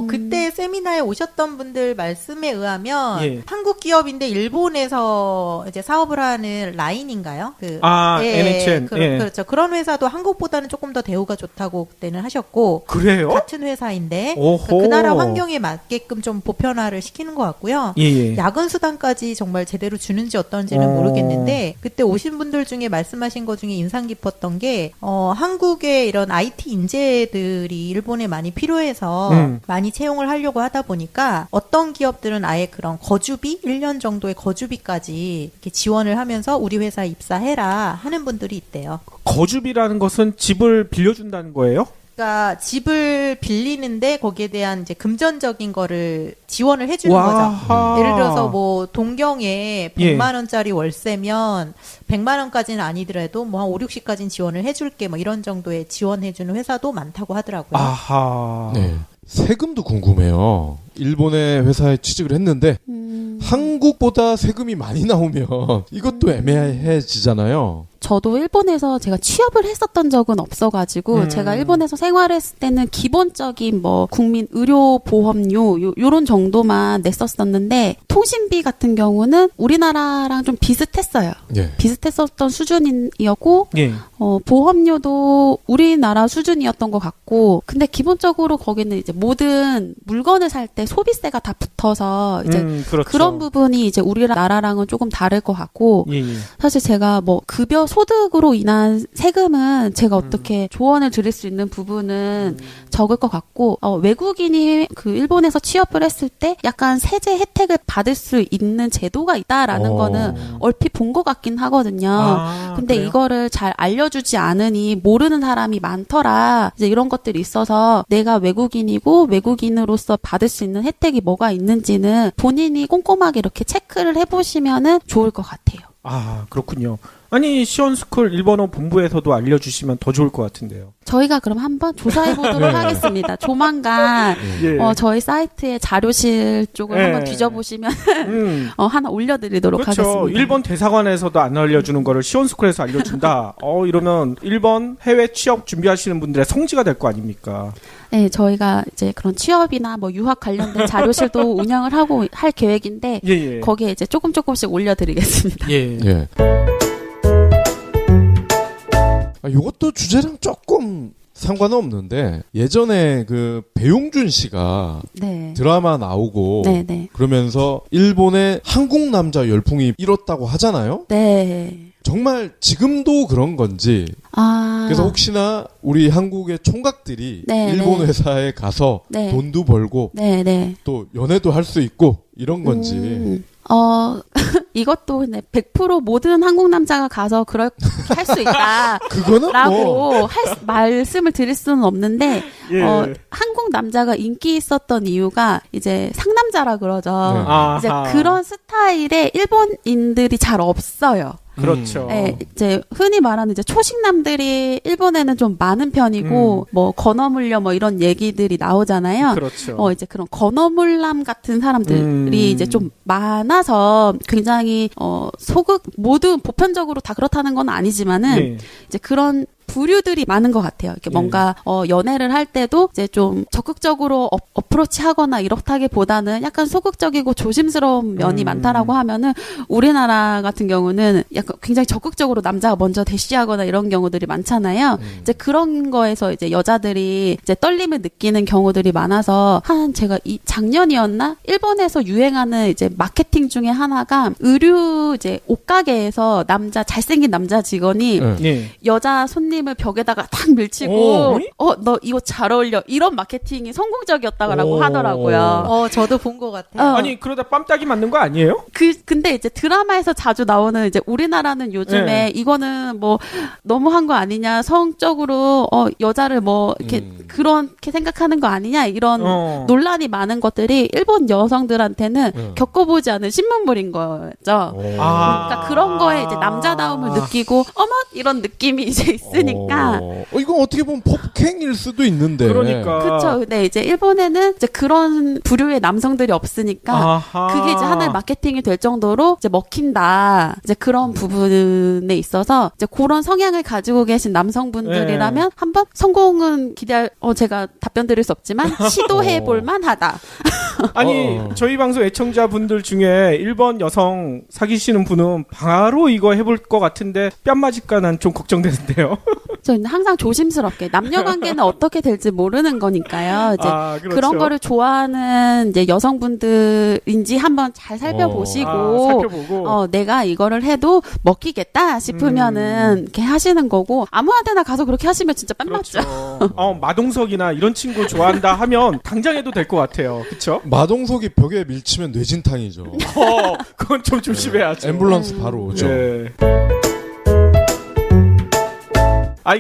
그때 세미나에 오셨던 분들 말씀에 의하면 한국 기업인데 일본에서 이제 사업을 하는 라인인가요? NHN. 그렇죠. 그런 회사도 한국보다는 조금 더 대우가 좋다고 그때는 하셨고. 그래요? 같은 회사인데 그 나라 환경에 맞게끔 좀 보편화를 시키는 것 같고요. 야근 수당까지 정말 제대로 주는지 어떤지는 모르겠는데, 그때 오신 분들 중에 말씀하신 것 중에 인상 깊었던 게 한국의 이런 IT 인재들이 일본에 많이 필요해서 많이 채용을 하려고 하다 보니까 어떤 기업들은 아예 그런 거주비, 1년 정도의 거주비까지 이렇게 지원을 하면서 우리 회사에 입사해라 하는 분들이 있대요. 거주비라는 것은 집을 빌려준다는 거예요? 그러니까 집을 빌리는데 거기에 대한 이제 금전적인 거를 지원을 해주는 거죠. 예를 들어서 뭐 동경에 100만 원짜리 월세면 100만 원까지는 아니더라도 뭐 한 5, 60까지는 지원을 해줄게, 뭐 이런 정도의 지원해주는 회사도 많다고 하더라고요. 아하. 네. 세금도 궁금해요. 일본의 회사에 취직을 했는데 한국보다 세금이 많이 나오면 이것도 애매해지잖아요. 저도 일본에서 제가 취업을 했었던 적은 없어가지고 제가 일본에서 생활했을 때는 기본적인 뭐 국민 의료 보험료 요런 정도만 냈었었는데, 통신비 같은 경우는 우리나라랑 좀 비슷했어요. 비슷했었던 수준이었고 보험료도 우리나라 수준이었던 것 같고, 근데 기본적으로 거기는 이제 모든 물건을 살 때 소비세가 다 붙어서 이제 그렇죠. 그런 부분이 이제 우리나라랑은 조금 다를 것 같고, 사실 제가 뭐 급여 소득으로 인한 세금은 제가 어떻게 조언을 드릴 수 있는 부분은 적을 것 같고, 외국인이 그 일본에서 취업을 했을 때 약간 세제 혜택을 받을 수 있는 제도가 있다라는 거는 얼핏 본 것 같긴 하거든요. 근데 그래요? 이거를 잘 알려주지 않으니 모르는 사람이 많더라. 이제 이런 것들이 있어서 내가 외국인이고 외국인으로서 받을 수 있는 혜택이 뭐가 있는지는 본인이 꼼꼼하게 이렇게 체크를 해보시면은 좋을 것 같아요. 아, 그렇군요. 아니, 시원스쿨 일본어 본부에서도 알려주시면 더 좋을 것 같은데요. 저희가 그럼 한번 조사해보도록 하겠습니다. 조만간 저희 사이트에 자료실 쪽을 한번 뒤져보시면 하나 올려드리도록 그렇죠. 하겠습니다. 일본 대사관에서도 안 알려주는 거를 시원스쿨에서 알려준다. 이러면 일본 해외 취업 준비하시는 분들의 성지가 될 거 아닙니까? 네, 저희가 이제 그런 취업이나 뭐 유학 관련된 자료실도 운영을 하고 할 계획인데 거기에 이제 조금씩 올려드리겠습니다. 이것도 주제랑 조금 상관은 없는데 예전에 그 배용준 씨가 네. 드라마 나오고 네네. 그러면서 일본의 한국 남자 열풍이 일었다고 하잖아요. 네. 정말 지금도 그런 건지. 그래서 혹시나 우리 한국의 총각들이 네, 일본 네. 회사에 가서 네. 돈도 벌고 네. 또 연애도 할 수 있고 이런 건지. 이것도 근데 100% 모든 한국 남자가 가서 할 수 있다. 그거는 라고 말씀을 드릴 수는 없는데, 예. 한국 남자가 인기 있었던 이유가 이제 상남자라 그러죠. 네. 이제 그런 스타일의 일본인들이 잘 없어요. 그렇죠. 네, 이제 흔히 말하는 이제 초식남들이 일본에는 좀 많은 편이고 뭐 건어물녀 뭐 이런 얘기들이 나오잖아요. 그렇죠. 이제 그런 건어물남 같은 사람들이 이제 좀 많아서 굉장히 소극 모두 보편적으로 다 그렇다는 건 아니지만은 네. 이제 그런 부류들이 많은 것 같아요. 이렇게 뭔가 연애를 할 때도 이제 좀 적극적으로 어프로치하거나 이렇다기보다는 약간 소극적이고 조심스러운 면이 많다라고 하면은 우리나라 같은 경우는 약간 굉장히 적극적으로 남자가 먼저 대시하거나 이런 경우들이 많잖아요. 이제 그런 거에서 이제 여자들이 이제 떨림을 느끼는 경우들이 많아서 제가 작년이었나 일본에서 유행하는 이제 마케팅 중에 하나가 의류 이제 옷가게에서 잘생긴 남자 직원이 여자 손님을 벽에다가 탁 밀치고 너 이거 잘 어울려 이런 마케팅이 성공적이었다고 하더라고요. 저도 본 것 같아요. 아니 그러다 뺨따기 맞는 거 아니에요? 근데 이제 드라마에서 자주 나오는 이제 우리나라는 요즘에 이거는 뭐 너무한 거 아니냐 성적으로 여자를 뭐 이렇게 그렇게 생각하는 거 아니냐 이런 논란이 많은 것들이 일본 여성들한테는 겪어보지 않은 신문물인 거죠. 그러니까 그런 거에 이제 남자다움을 느끼고 이런 느낌이 이제 있으니까 이건 어떻게 보면 폭행일 수도 있는데. 그러니까. 그렇죠. 근데 이제 일본에는 이제 그런 부류의 남성들이 없으니까 그게 이제 하나의 마케팅이 될 정도로 이제 먹힌다. 이제 그런 부분에 있어서 이제 그런 성향을 가지고 계신 남성분들이라면 한번 성공은 제가 답변 드릴 수 없지만 시도해 볼 만하다. 아니 저희 방송 애청자분들 중에 일본 여성 사귀시는 분은 바로 이거 해볼 것 같은데 뺨 맞을까 난 좀 걱정되는데요. 저는 항상 조심스럽게 남녀 관계는 어떻게 될지 모르는 거니까요. 이제 그렇죠. 그런 거를 좋아하는 이제 여성분들인지 한번 잘 살펴보시고 살펴보고 내가 이거를 해도 먹히겠다 싶으면은 이렇게 하시는 거고 아무한테나 가서 그렇게 하시면 진짜 뺨 맞죠. 마동석이나 이런 친구 좋아한다 하면 당장 해도 될 것 같아요. 그렇죠? 마동석이 벽에 밀치면 뇌진탕이죠. 그건 좀 조심해야죠. 앰뷸런스 바로 오죠. 네.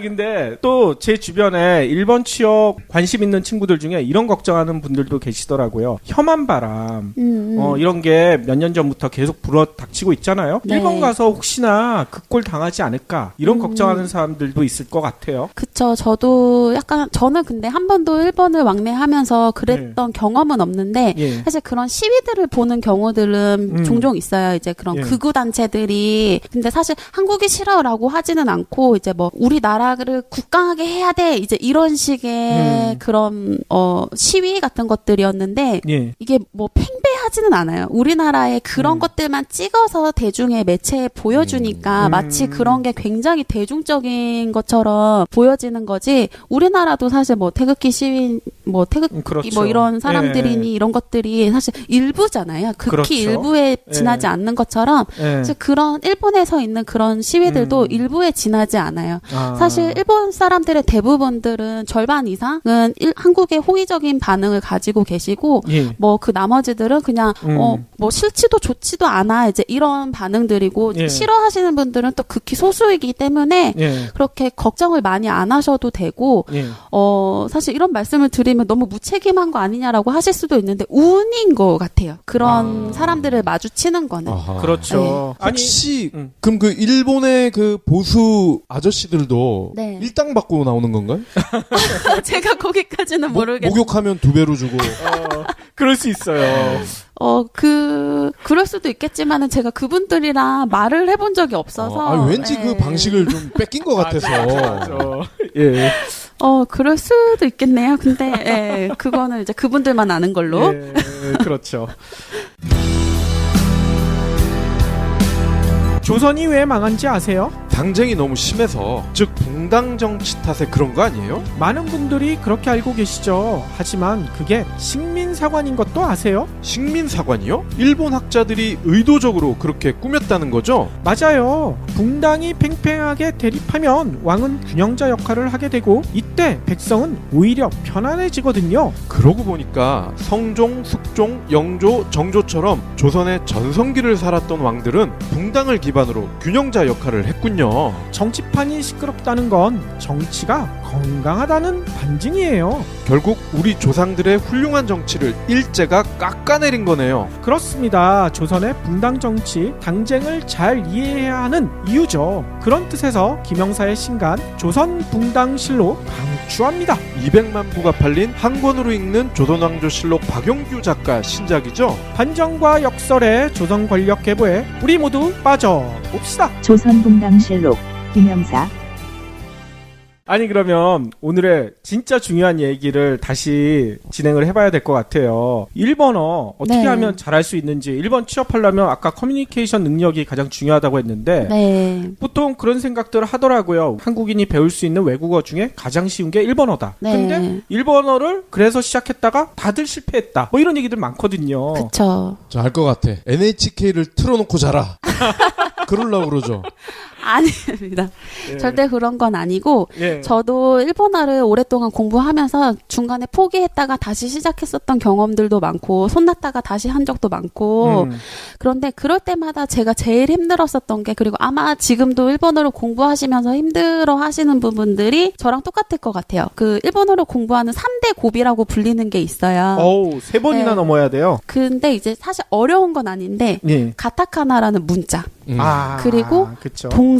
근데 또 제 주변에 일본 취업 관심 있는 친구들 중에 이런 걱정하는 분들도 계시더라고요. 혐한 바람 이런 게 몇 년 전부터 계속 불어닥치고 있잖아요. 네. 일본 가서 혹시나 그 꼴 당하지 않을까 이런 걱정하는 사람들도 있을 것 같아요. 그쵸. 저는 근데 한 번도 일본을 왕래하면서 그랬던 경험은 없는데 사실 그런 시위들을 보는 경우들은 종종 있어요. 이제 그런 극우 단체들이 근데 사실 한국이 싫어라고 하지는 않고 이제 뭐 우리나라를 국강하게 해야 돼 이제 이런 식의 그런 시위 같은 것들이었는데 이게 뭐 팽배하지는 않아요. 우리나라의 그런 것들만 찍어서 대중의 매체에 보여주니까 마치 그런 게 굉장히 대중적인 것처럼 보여지는 거지. 우리나라도 사실 뭐 태극기 시위 태극기 그렇죠. 뭐 이런 사람들이니 이런 것들이 사실 일부잖아요. 극히 그렇죠. 일부에 지나지 않는 것처럼 그런 일본에서 있는 그런 시위들도 일부에 지나지 않아요. 사실 일본 사람들의 대부분들은 절반 이상은 한국의 호의적인 반응을 가지고 계시고 뭐 그 나머지들은 그냥 뭐 싫지도 좋지도 않아 이제 이런 반응들이고 싫어하시는 분들은 또 극히 소수이기 때문에 그렇게 걱정을 많이 안 하셔도 되고 사실 이런 말씀을 드리면 너무 무책임한 거 아니냐라고 하실 수도 있는데 운인 것 같아요. 그런 사람들을 마주치는 거는. 그렇죠. 혹시 그럼 그 일본의 그 보수 아저씨들도 일당 받고 나오는 건가요? 제가 거기까지는 모르겠어요. 목욕하면 2배로 주고. 그럴 수 있어요. 그럴 수도 있겠지만은 제가 그분들이랑 말을 해본 적이 없어서. 왠지 그 방식을 좀 뺏긴 것 같아서. 맞아. 예. 그럴 수도 있겠네요. 근데, 그거는 이제 그분들만 아는 걸로. 그렇죠. 조선이 왜 망한지 아세요? 당쟁이 너무 심해서, 즉 붕당 정치 탓에 그런 거 아니에요? 많은 분들이 그렇게 알고 계시죠. 하지만 그게 식민사관인 것도 아세요? 식민사관이요? 일본 학자들이 의도적으로 그렇게 꾸몄다는 거죠? 맞아요. 붕당이 팽팽하게 대립하면 왕은 균형자 역할을 하게 되고 이때 백성은 오히려 편안해지거든요. 그러고 보니까 성종, 숙종, 영조, 정조처럼 조선의 전성기를 살았던 왕들은 붕당을 기반으로 균형자 역할을 했군요. 정치판이 시끄럽다는 건 정치가 건강하다는 반증이에요. 결국 우리 조상들의 훌륭한 정치를 일제가 깎아내린 거네요. 그렇습니다. 조선의 붕당 정치, 당쟁을 잘 이해해야 하는 이유죠. 그런 뜻에서 김영사의 신간 조선 붕당실록 강추합니다. 200만 부가 팔린 한 권으로 읽는 조선왕조실록 박용규 작가 신작이죠. 반정과 역설의 조선 권력 계보에 우리 모두 빠져봅시다. 조선붕당실록 김영사. 아니 그러면 오늘의 진짜 중요한 얘기를 다시 진행을 해봐야 될 것 같아요. 일본어 어떻게 네. 하면 잘할 수 있는지. 일본 취업하려면 아까 커뮤니케이션 능력이 가장 중요하다고 했는데 네. 보통 그런 생각들을 하더라고요. 한국인이 배울 수 있는 외국어 중에 가장 쉬운 게 일본어다. 네. 근데 일본어를 그래서 시작했다가 다들 실패했다. 뭐 이런 얘기들 많거든요. 그쵸. 저 알 것 같아. NHK를 틀어놓고 자라. 그러려고 그러죠. 아닙니다. 예. 절대 그런 건 아니고 예. 저도 일본어를 오랫동안 공부하면서 중간에 포기했다가 다시 시작했었던 경험들도 많고 손 놨다가 다시 한 적도 많고 그런데 그럴 때마다 제가 제일 힘들었었던 게, 그리고 아마 지금도 일본어를 공부하시면서 힘들어 하시는 부분들이 저랑 똑같을 것 같아요. 그 일본어를 공부하는 3대 고비라고 불리는 게 있어요. 어우, 3번이나 네. 넘어야 돼요. 근데 이제 사실 어려운 건 아닌데 예. 가타카나라는 문자 그리고 그쵸. 동사.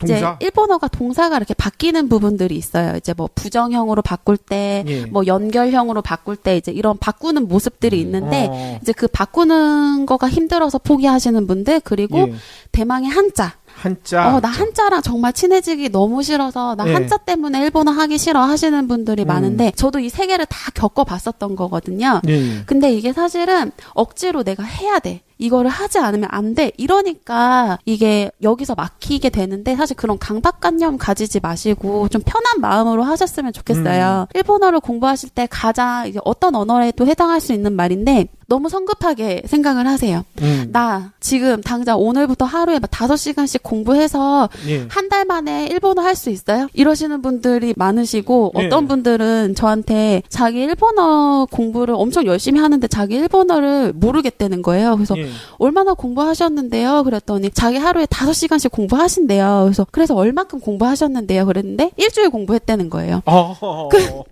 이제 동사? 일본어가 동사가 이렇게 바뀌는 부분들이 있어요. 이제 뭐 부정형으로 바꿀 때, 예. 뭐 연결형으로 바꿀 때 이제 이런 바꾸는 모습들이 있는데 어. 이제 그 바꾸는 거가 힘들어서 포기하시는 분들, 그리고 예. 대망의 한자. 한자. 나 한자랑 정말 친해지기 너무 싫어서 나 예. 한자 때문에 일본어 하기 싫어 하시는 분들이 많은데 저도 이 세 개를 다 겪어봤었던 거거든요. 예. 근데 이게 사실은 억지로 내가 해야 돼. 이거를 하지 않으면 안 돼. 이러니까 이게 여기서 막히게 되는데, 사실 그런 강박관념 가지지 마시고 좀 편한 마음으로 하셨으면 좋겠어요. 일본어를 공부하실 때 가장 이제 어떤 언어에도 해당할 수 있는 말인데 너무 성급하게 생각을 하세요. 나 지금 당장 오늘부터 하루에 막 5시간씩 공부해서 예. 한 달 만에 일본어 할 수 있어요? 이러시는 분들이 많으시고 예. 어떤 분들은 저한테 자기 일본어 공부를 엄청 열심히 하는데 자기 일본어를 모르겠다는 거예요. 그래서 예. 얼마나 공부하셨는데요? 그랬더니 자기 하루에 5시간씩 공부하신대요. 그래서 얼마큼 공부하셨는데요? 그랬는데 일주일 공부했다는 거예요.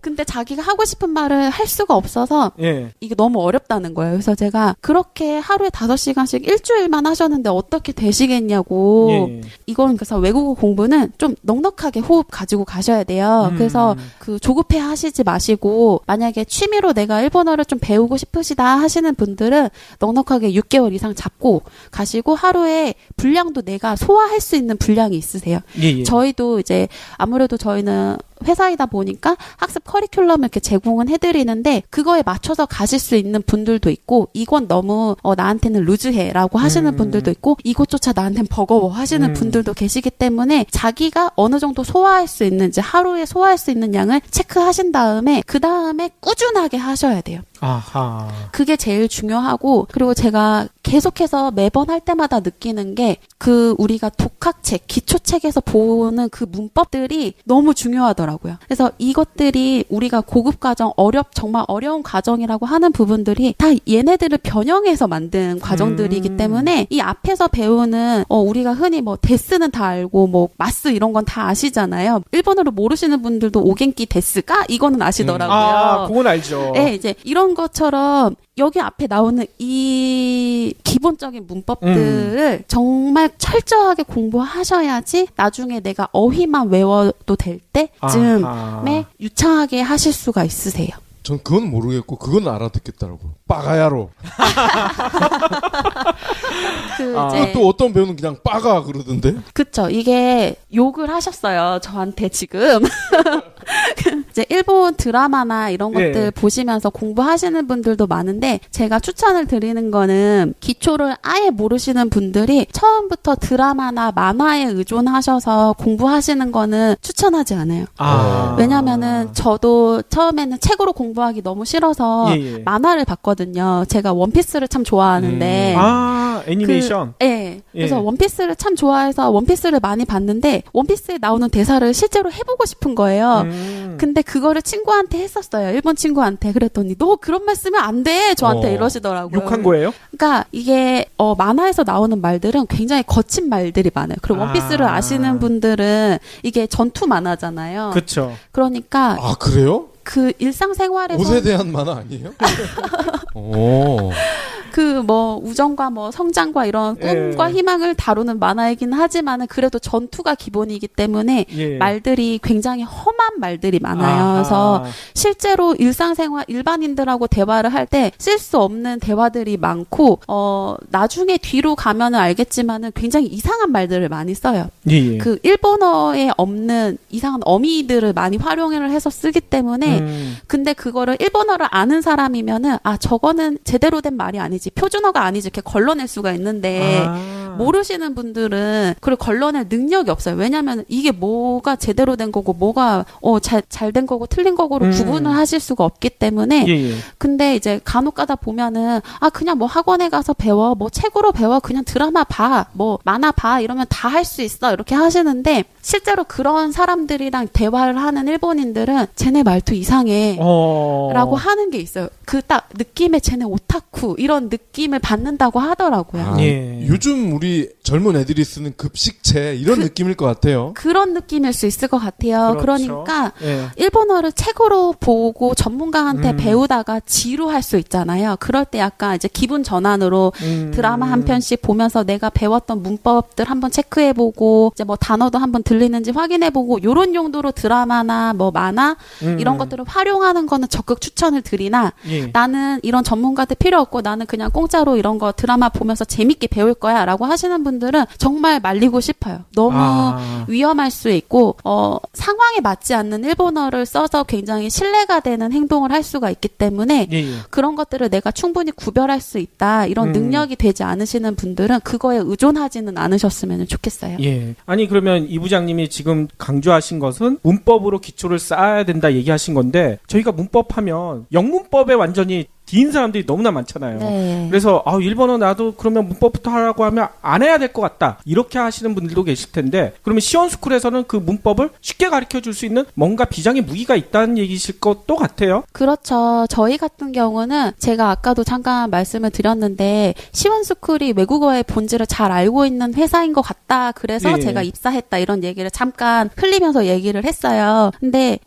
근데 자기가 하고 싶은 말을 할 수가 없어서 예. 이게 너무 어렵다는 거예요. 그래서 제가 그렇게 하루에 5시간씩 일주일만 하셨는데 어떻게 되시겠냐고. 예. 이건 그래서 외국어 공부는 좀 넉넉하게 호흡 가지고 가셔야 돼요. 그래서 그 조급해 하시지 마시고, 만약에 취미로 내가 일본어를 좀 배우고 싶으시다 하시는 분들은 넉넉하게 6개월 이상 잡고 가시고 하루에 분량도 내가 소화할 수 있는 분량이 있으세요. 예. 저희도 이제 아무래도 저희는 회사이다 보니까 학습 커리큘럼을 이렇게 제공은 해드리는데 그거에 맞춰서 가실 수 있는 분들도 있고, 이건 너무 나한테는 루즈해라고 하시는 분들도 있고, 이것조차 나한테는 버거워 하시는 분들도 계시기 때문에 자기가 어느 정도 소화할 수 있는지, 하루에 소화할 수 있는 양을 체크하신 다음에 그 다음에 꾸준하게 하셔야 돼요. 아하. 그게 제일 중요하고, 그리고 제가 계속해서 매번 할 때마다 느끼는 게 그 우리가 독학책, 기초책에서 보는 그 문법들이 너무 중요하더라고요. 그래서 이것들이 우리가 고급 과정, 정말 어려운 과정이라고 하는 부분들이 다 얘네들을 변형해서 만든 과정들이기 때문에 이 앞에서 배우는 우리가 흔히 뭐 데스는 다 알고 뭐 마스 이런 건 다 아시잖아요. 일본어를 모르시는 분들도 오겐키 데스가 이거는 아시더라고요. 아, 그건 알죠. 네, 이제 이런 것처럼 여기 앞에 나오는 이 기본적인 문법들을 정말 철저하게 공부하셔야지 나중에 내가 어휘만 외워도 될 때쯤에 유창하게 하실 수가 있으세요. 전 그건 모르겠고 그건 알아듣겠더라고요. 빠가야로. 이제 또 어떤 배우는 그냥 빠가 그러던데. 그쵸. 이게 욕을 하셨어요. 저한테 지금. 이제 일본 드라마나 이런 것들 보시면서 공부하시는 분들도 많은데 제가 추천을 드리는 거는 기초를 아예 모르시는 분들이 처음부터 드라마나 만화에 의존하셔서 공부하시는 거는 추천하지 않아요. 왜냐면은 저도 처음에는 책으로 공부하기 너무 싫어서 만화를 봤거든요. 제가 원피스를 참 좋아하는데 애니메이션. 그래서 원피스를 참 좋아해서 원피스를 많이 봤는데 원피스에 나오는 대사를 실제로 해보고 싶은 거예요. 근데 그거를 친구한테 했었어요. 일본 친구한테. 그랬더니 너 그런 말 쓰면 안 돼. 저한테 이러시더라고요. 욕한 거예요? 그러니까 이게 만화에서 나오는 말들은 굉장히 거친 말들이 많아요. 그리고 원피스를 아시는 분들은 이게 전투 만화잖아요. 그렇죠. 그러니까 그래요? 그 일상생활에서 옷에 대한 만화 아니에요? 그 뭐 우정과 뭐 성장과 이런 꿈과 희망을 다루는 만화이긴 하지만은 그래도 전투가 기본이기 때문에 말들이 굉장히 험한 말들이 많아요. 그래서 실제로 일상생활 일반인들하고 대화를 할 때 쓸 수 없는 대화들이 많고 나중에 뒤로 가면은 알겠지만은 굉장히 이상한 말들을 많이 써요. 그 일본어에 없는 이상한 어미들을 많이 활용을 해서 쓰기 때문에 근데 그거를 일본어를 아는 사람이면은 저거는 제대로 된 말이 아니지 표준어가 아니지 이렇게 걸러낼 수가 있는데 모르시는 분들은 그걸 걸러낼 능력이 없어요. 왜냐하면 이게 뭐가 제대로 된 거고 뭐가 잘 된 거고 틀린 거고를 구분을 하실 수가 없기 때문에 근데 이제 간혹 가다 보면은 그냥 뭐 학원에 가서 배워 뭐 책으로 배워 그냥 드라마 봐 뭐 만화 봐 이러면 다 할 수 있어 이렇게 하시는데 실제로 그런 사람들이랑 대화를 하는 일본인들은 쟤네 말투 이상해 라고 하는 게 있어요. 그 딱 느낌에 쟤네 오타쿠 이런 느낌을 받는다고 하더라고요. 요즘 우리 젊은 애들이 쓰는 급식체 이런 느낌일 것 같아요. 그런 느낌일 수 있을 것 같아요. 그러니까 일본어를 책으로 보고 전문가한테 배우다가 지루할 수 있잖아요. 그럴 때 약간 이제 기분 전환으로 드라마 한 편씩 보면서 내가 배웠던 문법들 한번 체크해보고 이제 뭐 단어도 한번 들리는지 확인해보고 요런 용도로 드라마나 뭐 만화 이런 것들을 활용하는 거는 적극 추천을 드리나 나는 이런 전문가들 필요 없고 나는 그냥 공짜로 이런 거 드라마 보면서 재밌게 배울 거야 라고 하시는 분들은 정말 말리고 싶어요. 너무 위험할 수 있고 상황에 맞지 않는 일본어를 써서 굉장히 신뢰가 되는 행동을 할 수가 있기 때문에 그런 것들을 내가 충분히 구별할 수 있다. 이런 능력이 되지 않으시는 분들은 그거에 의존하지는 않으셨으면 좋겠어요. 아니 그러면 이 부장님이 지금 강조하신 것은 문법으로 기초를 쌓아야 된다 얘기하신 건데 저희가 문법하면 영문법에 완전히 뒤인 사람들이 너무나 많잖아요. 그래서 일본어 나도 그러면 문법부터 하라고 하면 안 해야 될 것 같다. 이렇게 하시는 분들도 계실 텐데 그러면 시원스쿨에서는 그 문법을 쉽게 가르쳐줄 수 있는 뭔가 비장의 무기가 있다는 얘기실 것도 같아요. 그렇죠. 저희 같은 경우는 제가 아까도 잠깐 말씀을 드렸는데 시원스쿨이 외국어의 본질을 잘 알고 있는 회사인 것 같다. 그래서 제가 입사했다 이런 얘기를 잠깐 흘리면서 얘기를 했어요. 근데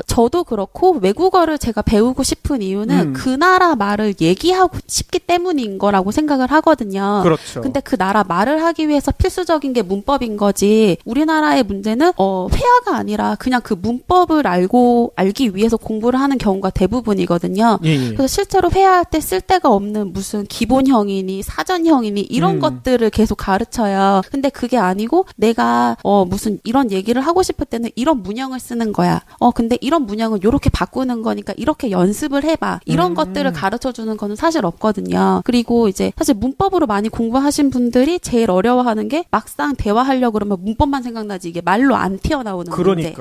저도 그렇고 외국어를 제가 배우고 싶은 이유는 그 나라 말을 얘기하고 싶기 때문인 거라고 생각을 하거든요. 그렇죠. 근데 그 나라 말을 하기 위해서 필수적인 게 문법인 거지. 우리나라의 문제는 회화가 아니라 그냥 그 문법을 알기 위해서 공부를 하는 경우가 대부분이거든요. 그래서 실제로 회화할 때 쓸 데가 없는 무슨 기본형이니 사전형이니 이런 것들을 계속 가르쳐요. 근데 그게 아니고 내가 무슨 이런 얘기를 하고 싶을 때는 이런 문형을 쓰는 거야. 근데 이런 문형은 이렇게 바꾸는 거니까 이렇게 연습을 해봐. 이런 것들을 가르쳐주는 거는 사실 없거든요. 그리고 이제 사실 문법으로 많이 공부하신 분들이 제일 어려워하는 게 막상 대화하려고 그러면 문법만 생각나지 이게 말로 안 튀어나오는 문제.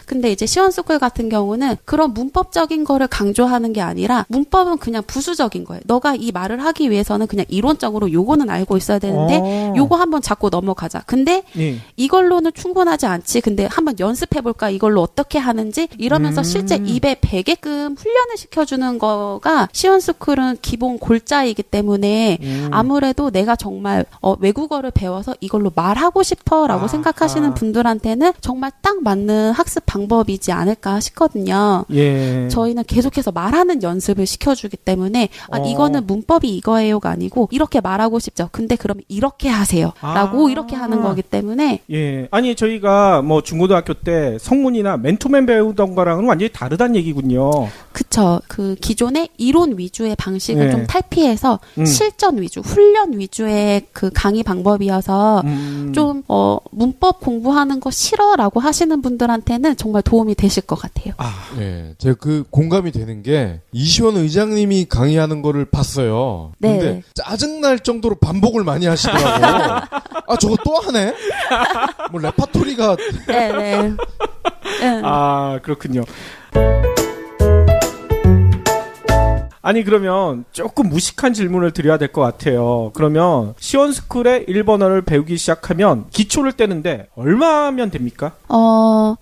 근데 이제 시원스쿨 같은 경우는 그런 문법적인 거를 강조하는 게 아니라 문법은 그냥 부수적인 거예요. 너가 이 말을 하기 위해서는 그냥 이론적으로 요거는 알고 있어야 되는데 요거 한번 잡고 넘어가자. 근데 이걸로는 충분하지 않지. 근데 한번 연습해볼까? 이걸로 어떻게 하는지 이러면서 실제 입에 배게끔 훈련을 시켜주는 거가 보니까 시원스쿨은 기본 골자이기 때문에 아무래도 내가 정말 외국어를 배워서 이걸로 말하고 싶어라고 생각하시는 분들한테는 정말 딱 맞는 학습 방법이지 않을까 싶거든요. 예. 저희는 계속해서 말하는 연습을 시켜주기 때문에 이거는 문법이 이거예요가 아니고 이렇게 말하고 싶죠. 근데 그러면 이렇게 하세요라고 이렇게 하는 거기 때문에 예. 아니 저희가 뭐 중고등학교 때 성문이나 맨투맨 배우던 거랑은 완전히 다르다는 얘기군요. 그쵸. 그 기존의 이론 위주의 방식을 좀 탈피해서 실전 위주, 훈련 위주의 그 강의 방법이어서 좀 문법 공부하는 거 싫어라고 하시는 분들한테는 정말 도움이 되실 것 같아요. 네, 제가 그 공감이 되는 게 이시원 의장님이 강의하는 거를 봤어요. 네. 근데 짜증날 정도로 반복을 많이 하시더라고요. 저거 또 하네? 뭐 레파토리가. 네. 그렇군요. 아니 그러면 조금 무식한 질문을 드려야 될 것 같아요. 그러면 시원스쿨의 일본어를 배우기 시작하면 기초를 떼는데 얼마면 됩니까?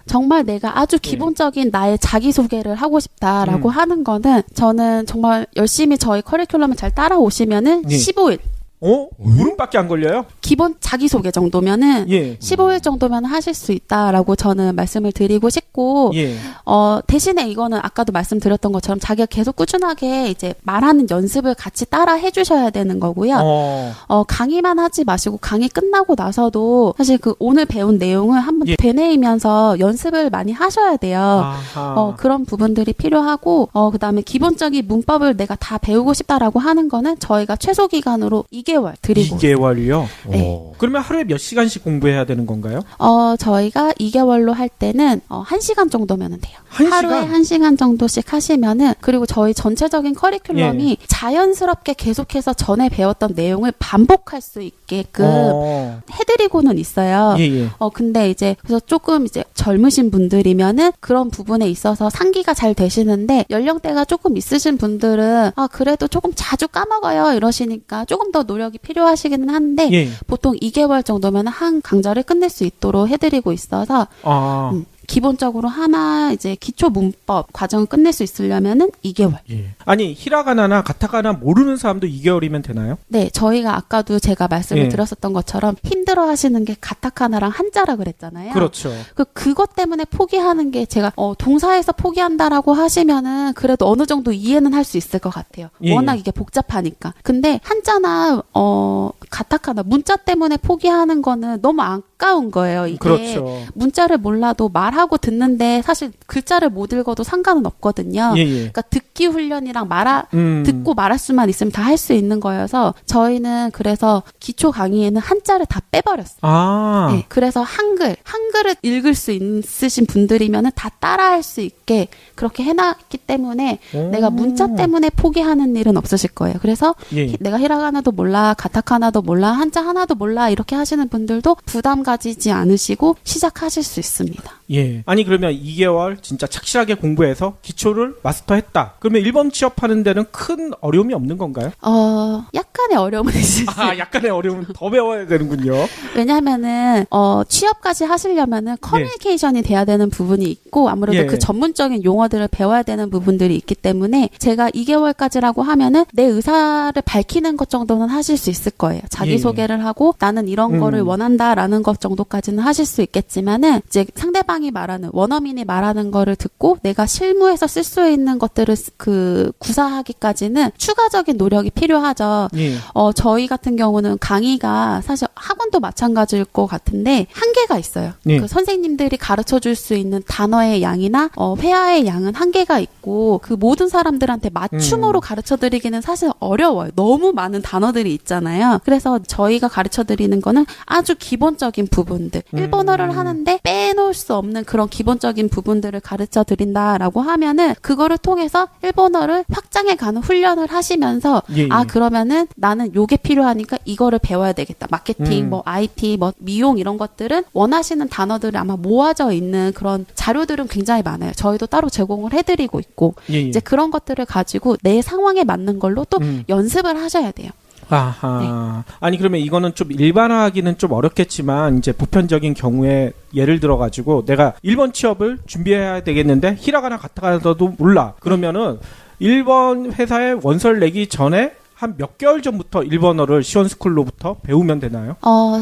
정말 내가 아주 기본적인 나의 자기소개를 하고 싶다라고 하는 거는 저는 정말 열심히 저희 커리큘럼을 잘 따라오시면은 15일. 보름밖에 안 걸려요? 기본 자기소개 정도면은 15일 정도면 하실 수 있다라고 저는 말씀을 드리고 싶고 대신에 이거는 아까도 말씀드렸던 것처럼 자기가 계속 꾸준하게 이제 말하는 연습을 같이 따라 해주셔야 되는 거고요. 강의만 하지 마시고 강의 끝나고 나서도 사실 그 오늘 배운 내용을 한번 되뇌이면서 연습을 많이 하셔야 돼요. 그런 부분들이 필요하고 그다음에 기본적인 문법을 내가 다 배우고 싶다라고 하는 거는 저희가 최소 기간으로 2개월 드리고. 2개월이요? 네. 그러면 하루에 몇 시간씩 공부해야 되는 건가요? 저희가 2개월로 할 때는 1시간 정도면 돼요. 하루에 1시간 정도씩 하시면은 그리고 저희 전체적인 커리큘럼이 자연스럽게 계속해서 전에 배웠던 내용을 반복할 수 있게끔 해드리고는 있어요. 근데 이제 그래서 조금 이제 젊으신 분들이면은 그런 부분에 있어서 상기가 잘 되시는데 연령대가 조금 있으신 분들은 그래도 조금 자주 까먹어요 이러시니까 조금 더 노력이 필요하시기는 한데 보통 2개월 정도면 한 강좌를 끝낼 수 있도록 해드리고 있어서 기본적으로 하나 이제 기초 문법 과정을 끝낼 수 있으려면은 2개월. 아니 히라가나나 가타카나 모르는 사람도 2개월이면 되나요? 네, 저희가 아까도 제가 말씀을 드렸었던 것처럼 힘들어하시는 게 가타카나랑 한자라 그랬잖아요. 그렇죠. 그것 때문에 포기하는 게 제가 동사에서 포기한다라고 하시면은 그래도 어느 정도 이해는 할 수 있을 것 같아요. 워낙 이게 복잡하니까. 근데 한자나 가타카나 문자 때문에 포기하는 거는 너무 아까운 거예요. 이게 그렇죠. 문자를 몰라도 말하고 듣는데 사실 글자를 못 읽어도 상관은 없거든요. 그러니까 듣기 훈련이랑 듣고 말할 수만 있으면 다 할 수 있는 거여서 저희는 그래서 기초 강의에는 한자를 다 빼버렸어요. 네, 그래서 한글을 읽을 수 있으신 분들이면은 다 따라할 수 있게 그렇게 해놨기 때문에 내가 문자 때문에 포기하는 일은 없으실 거예요. 그래서 내가 히라가나도 몰라, 가타카나도 몰라, 한자 하나도 몰라 이렇게 하시는 분들도 부담 가지지 않으시고 시작하실 수 있습니다. 아니 그러면 2개월 진짜 착실하게 공부해서 기초를 마스터했다. 그러면 일본 취업하는 데는 큰 어려움이 없는 건가요? 약간의 어려움은 있어요. 약간의 어려움은 더 배워야 되는군요. 왜냐하면은 취업까지 하시려면은 커뮤니케이션이 돼야 되는 부분이 있고 아무래도 그 전문적인 용어들을 배워야 되는 부분들이 있기 때문에 제가 2개월까지라고 하면은 내 의사를 밝히는 것 정도는 하실 수 있을 거예요. 자기소개를 하고 나는 이런 거를 원한다라는 것 정도까지는 하실 수 있겠지만은 이제 상대방이 말하는 원어민이 말하는 거를 듣고 내가 실무에서 쓸 수 있는 것들을 구사하기까지는 추가적인 노력이 필요하죠. 저희 같은 경우는 강의가 사실 학원도 마찬가지일 것 같은데 한계가 있어요. 그 선생님들이 가르쳐 줄 수 있는 단어의 양이나 회화의 양은 한계가 있고 그 모든 사람들한테 맞춤으로 가르쳐 드리기는 사실 어려워요. 너무 많은 단어들이 있잖아요. 그래서 저희가 가르쳐 드리는 거는 아주 기본적인 부분들 일본어를 하는데 빼놓을 수 없는 그런 기본적인 부분들을 가르쳐 드린다라고 하면은 그거를 통해서 일본어를 확장해가는 훈련을 하시면서 그러면은 나는 요게 필요하니까 이거를 배워야 되겠다. 마케팅, 뭐 IT, 뭐 미용 이런 것들은 원하시는 단어들이 아마 모아져 있는 그런 자료들은 굉장히 많아요. 저희도 따로 제공을 해드리고 있고 이제 그런 것들을 가지고 내 상황에 맞는 걸로 또 연습을 하셔야 돼요. 아니 그러면 이거는 좀 일반화하기는 좀 어렵겠지만 이제 보편적인 경우에 예를 들어 가지고 내가 일본 취업을 준비해야 되겠는데 히라가나 가타카나도 몰라. 그러면은 일본 회사에 원서를 내기 전에 한 몇 개월 전부터 일본어를 시원스쿨로부터 배우면 되나요?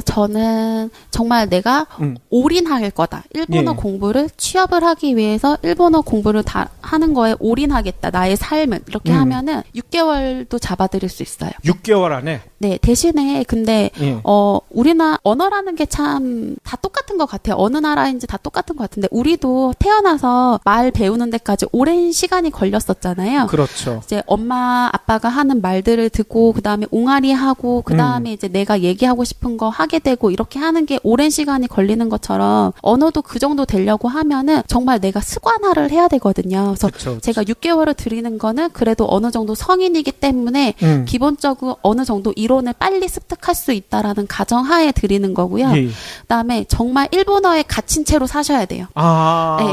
저는 정말 내가 올인할 거다. 일본어 예. 공부를 취업을 하기 위해서 일본어 공부를 다 하는 거에 올인하겠다. 나의 삶을. 이렇게 하면은 6개월도 잡아드릴 수 있어요. 6개월 안에? 네, 대신에 근데 예. 우리나 언어라는 게 참 다 똑같은 것 같아요. 어느 나라인지 다 똑같은 것 같은데 우리도 태어나서 말 배우는 데까지 오랜 시간이 걸렸었잖아요. 그렇죠. 이제 엄마 아빠가 하는 말들을 듣고 그다음에 옹알이 하고 그다음에 이제 내가 얘기하고 싶은 거 하게 되고 이렇게 하는 게 오랜 시간이 걸리는 것처럼 언어도 그 정도 되려고 하면은 정말 내가 습관화를 해야 되거든요. 그래서 그쵸. 제가 6개월을 드리는 거는 그래도 어느 정도 성인이기 때문에 기본적으로 어느 정도 이론을 빨리 습득할 수 있다라는 가정하에 드리는 거고요. 예. 그다음에 정말 일본어에 갇힌 채로 사셔야 돼요. 네.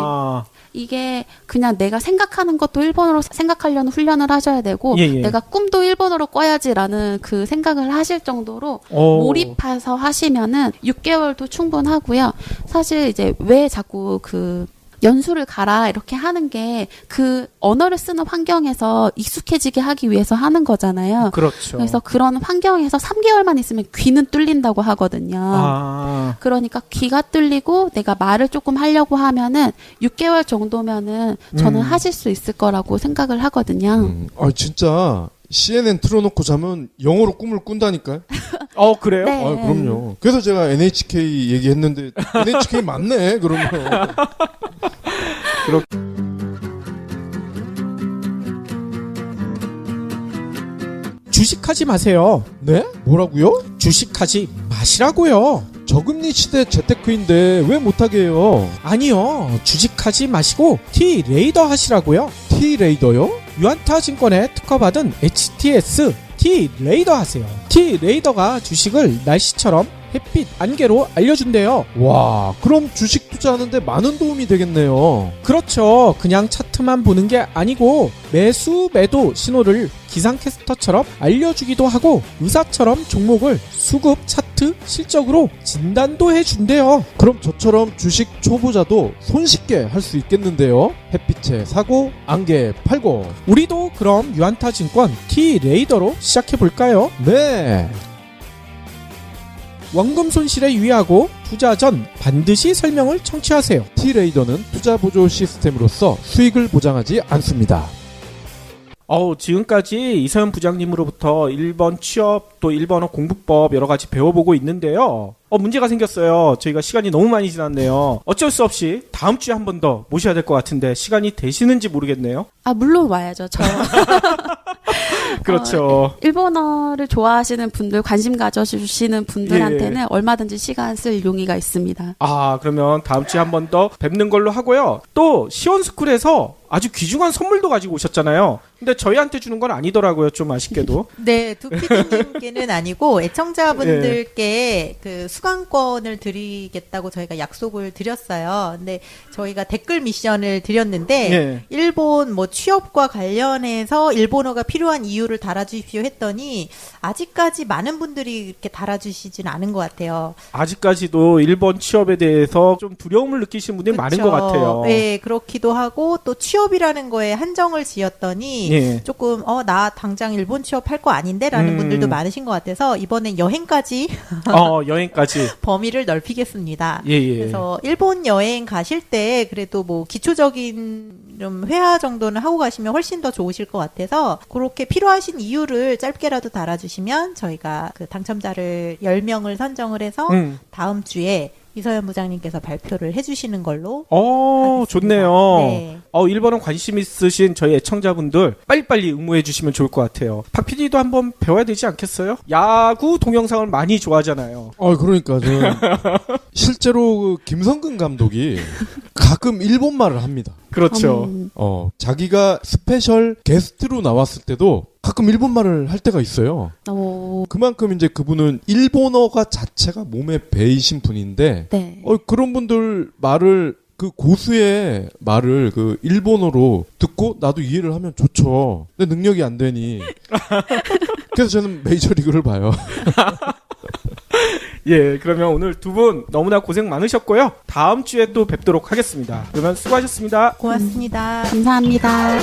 이게 그냥 내가 생각하는 것도 일본어로 생각하려는 훈련을 하셔야 되고 내가 꿈도 일본어로 꿔야지라는 그 생각을 하실 정도로 몰입해서 하시면은 6개월도 충분하고요. 사실 이제 왜 자꾸 그 연수를 가라 이렇게 하는 게 그 언어를 쓰는 환경에서 익숙해지게 하기 위해서 하는 거잖아요. 그렇죠. 그래서 그런 환경에서 3개월만 있으면 귀는 뚫린다고 하거든요. 그러니까 귀가 뚫리고 내가 말을 조금 하려고 하면은 6개월 정도면은 저는 하실 수 있을 거라고 생각을 하거든요. 진짜 CNN 틀어놓고 자면 영어로 꿈을 꾼다니까요. 그래요? 네. 그럼요. 그래서 제가 NHK 얘기했는데 NHK 맞네 그러면. 주식하지 마세요. 네? 뭐라고요? 주식하지 마시라고요. 저금리 시대 재테크인데 왜 못하게 해요? 아니요. 주식하지 마시고 T-레이더 하시라고요. T-레이더요? 유한타 증권에 특허받은 HTS T-레이더 하세요. T-레이더가 주식을 날씨처럼 햇빛, 안개로 알려준대요. 와, 그럼 주식 투자하는데 많은 도움이 되겠네요. 그렇죠. 그냥 차트만 보는 게 아니고 매수, 매도 신호를 기상캐스터처럼 알려주기도 하고 의사처럼 종목을 수급, 차트, 실적으로 진단도 해준대요. 그럼 저처럼 주식 초보자도 손쉽게 할 수 있겠는데요. 햇빛에 사고 안개에 팔고. 우리도 그럼 유한타 증권 T-레이더로 시작해볼까요? 네. 원금 손실에 유의하고 투자 전 반드시 설명을 청취하세요. T-레이더는 투자 보조 시스템으로서 수익을 보장하지 않습니다. 지금까지 이서연 부장님으로부터 일본 취업 또 일본어 공부법 여러 가지 배워보고 있는데요. 문제가 생겼어요. 저희가 시간이 너무 많이 지났네요. 어쩔 수 없이 다음 주에 한 번 더 모셔야 될 것 같은데 시간이 되시는지 모르겠네요. 물론 와야죠. 그렇죠. 일본어를 좋아하시는 분들, 관심 가져주시는 분들한테는 얼마든지 시간 쓸 용의가 있습니다. 그러면 다음 주에 한 번 더 뵙는 걸로 하고요. 또 시원스쿨에서 아주 귀중한 선물도 가지고 오셨잖아요. 근데 저희한테 주는 건 아니더라고요. 좀 아쉽게도. 네, 두피디님께는 아니고 애청자분들께 그 수강권을 드리겠다고 저희가 약속을 드렸어요. 근데 저희가 댓글 미션을 드렸는데 일본 취업과 관련해서 일본어가 필요한 이유를 달아주십시오 했더니 아직까지 많은 분들이 이렇게 달아주시진 않은 것 같아요. 아직까지도 일본 취업에 대해서 좀 두려움을 느끼시는 분들이 많은 것 같아요. 네, 그렇기도 하고 또 취업이라는 거에 한정을 지었더니 조금 나 당장 일본 취업할 거 아닌데 라는 분들도 많으신 것 같아서 이번엔 여행까지 여행까지 범위를 넓히겠습니다. 그래서 일본 여행 가실 때 그래도 기초적인 좀 회화 정도는 하고 가시면 훨씬 더 좋으실 것 같아서 그렇게 필요하신 이유를 짧게라도 달아주시면 저희가 그 당첨자를 10명을 선정을 해서 다음 주에 이서연 부장님께서 발표를 해주시는 걸로 하겠습니다. 좋네요. 네. 일본어 관심 있으신 저희 애청자분들 빨리빨리 응모해 주시면 좋을 것 같아요. 박 PD도 한번 배워야 되지 않겠어요? 야구 동영상을 많이 좋아하잖아요. 그러니까 실제로 김성근 감독이 가끔 일본말을 합니다. 그렇죠. 자기가 스페셜 게스트로 나왔을 때도 가끔 일본말을 할 때가 있어요. 그만큼 이제 그분은 일본어가 자체가 몸에 배이신 분인데 그런 분들 말을 그 고수의 말을 그 일본어로 듣고 나도 이해를 하면 좋죠. 근데 능력이 안 되니 그래서 저는 메이저리그를 봐요. 그러면 오늘 두 분 너무나 고생 많으셨고요. 다음 주에 또 뵙도록 하겠습니다. 그러면 수고하셨습니다. 고맙습니다. 감사합니다.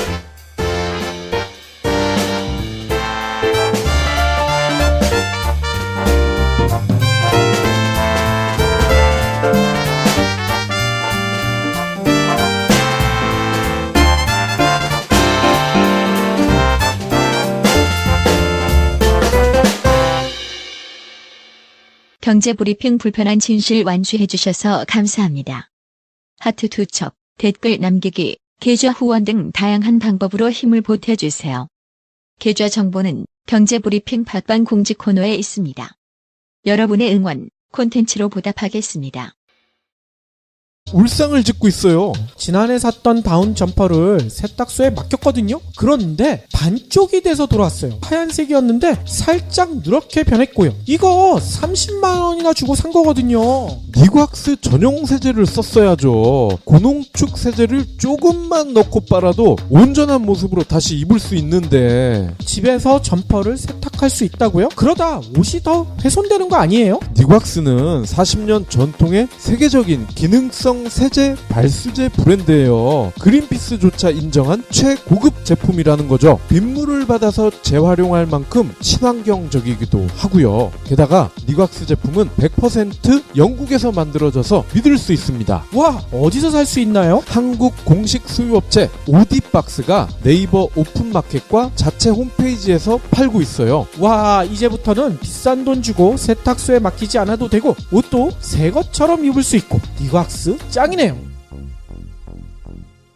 경제브리핑 불편한 진실 완주해주셔서 감사합니다. 하트 2척, 댓글 남기기, 계좌 후원 등 다양한 방법으로 힘을 보태주세요. 계좌 정보는 경제브리핑 팟빵 공지 코너에 있습니다. 여러분의 응원, 콘텐츠로 보답하겠습니다. 울상을 짓고 있어요. 지난해 샀던 다운 점퍼를 세탁소에 맡겼거든요. 그런데 반쪽이 돼서 돌아왔어요. 하얀색이었는데 살짝 누렇게 변했고요. 이거 30만 원이나 주고 산 거거든요. 니곽스 전용 세제를 썼어야죠. 고농축 세제를 조금만 넣고 빨아도 온전한 모습으로 다시 입을 수 있는데 집에서 점퍼를 세탁할 수 있다고요? 그러다 옷이 더 훼손되는 거 아니에요? 니곽스는 40년 전통의 세계적인 기능성 세제 발수제 브랜드예요. 그린피스조차 인정한 최고급 제품이라는 거죠. 빗물을 받아서 재활용할 만큼 친환경적이기도 하고요. 게다가 니곽스 제품은 100% 영국에서 만들어져서 믿을 수 있습니다. 와, 어디서 살 수 있나요? 한국 공식 수유업체 오디박스가 네이버 오픈마켓과 자체 홈페이지에서 팔고 있어요. 와, 이제부터는 비싼 돈 주고 세탁소에 맡기지 않아도 되고 옷도 새 것처럼 입을 수 있고 니곽스 짱이네요.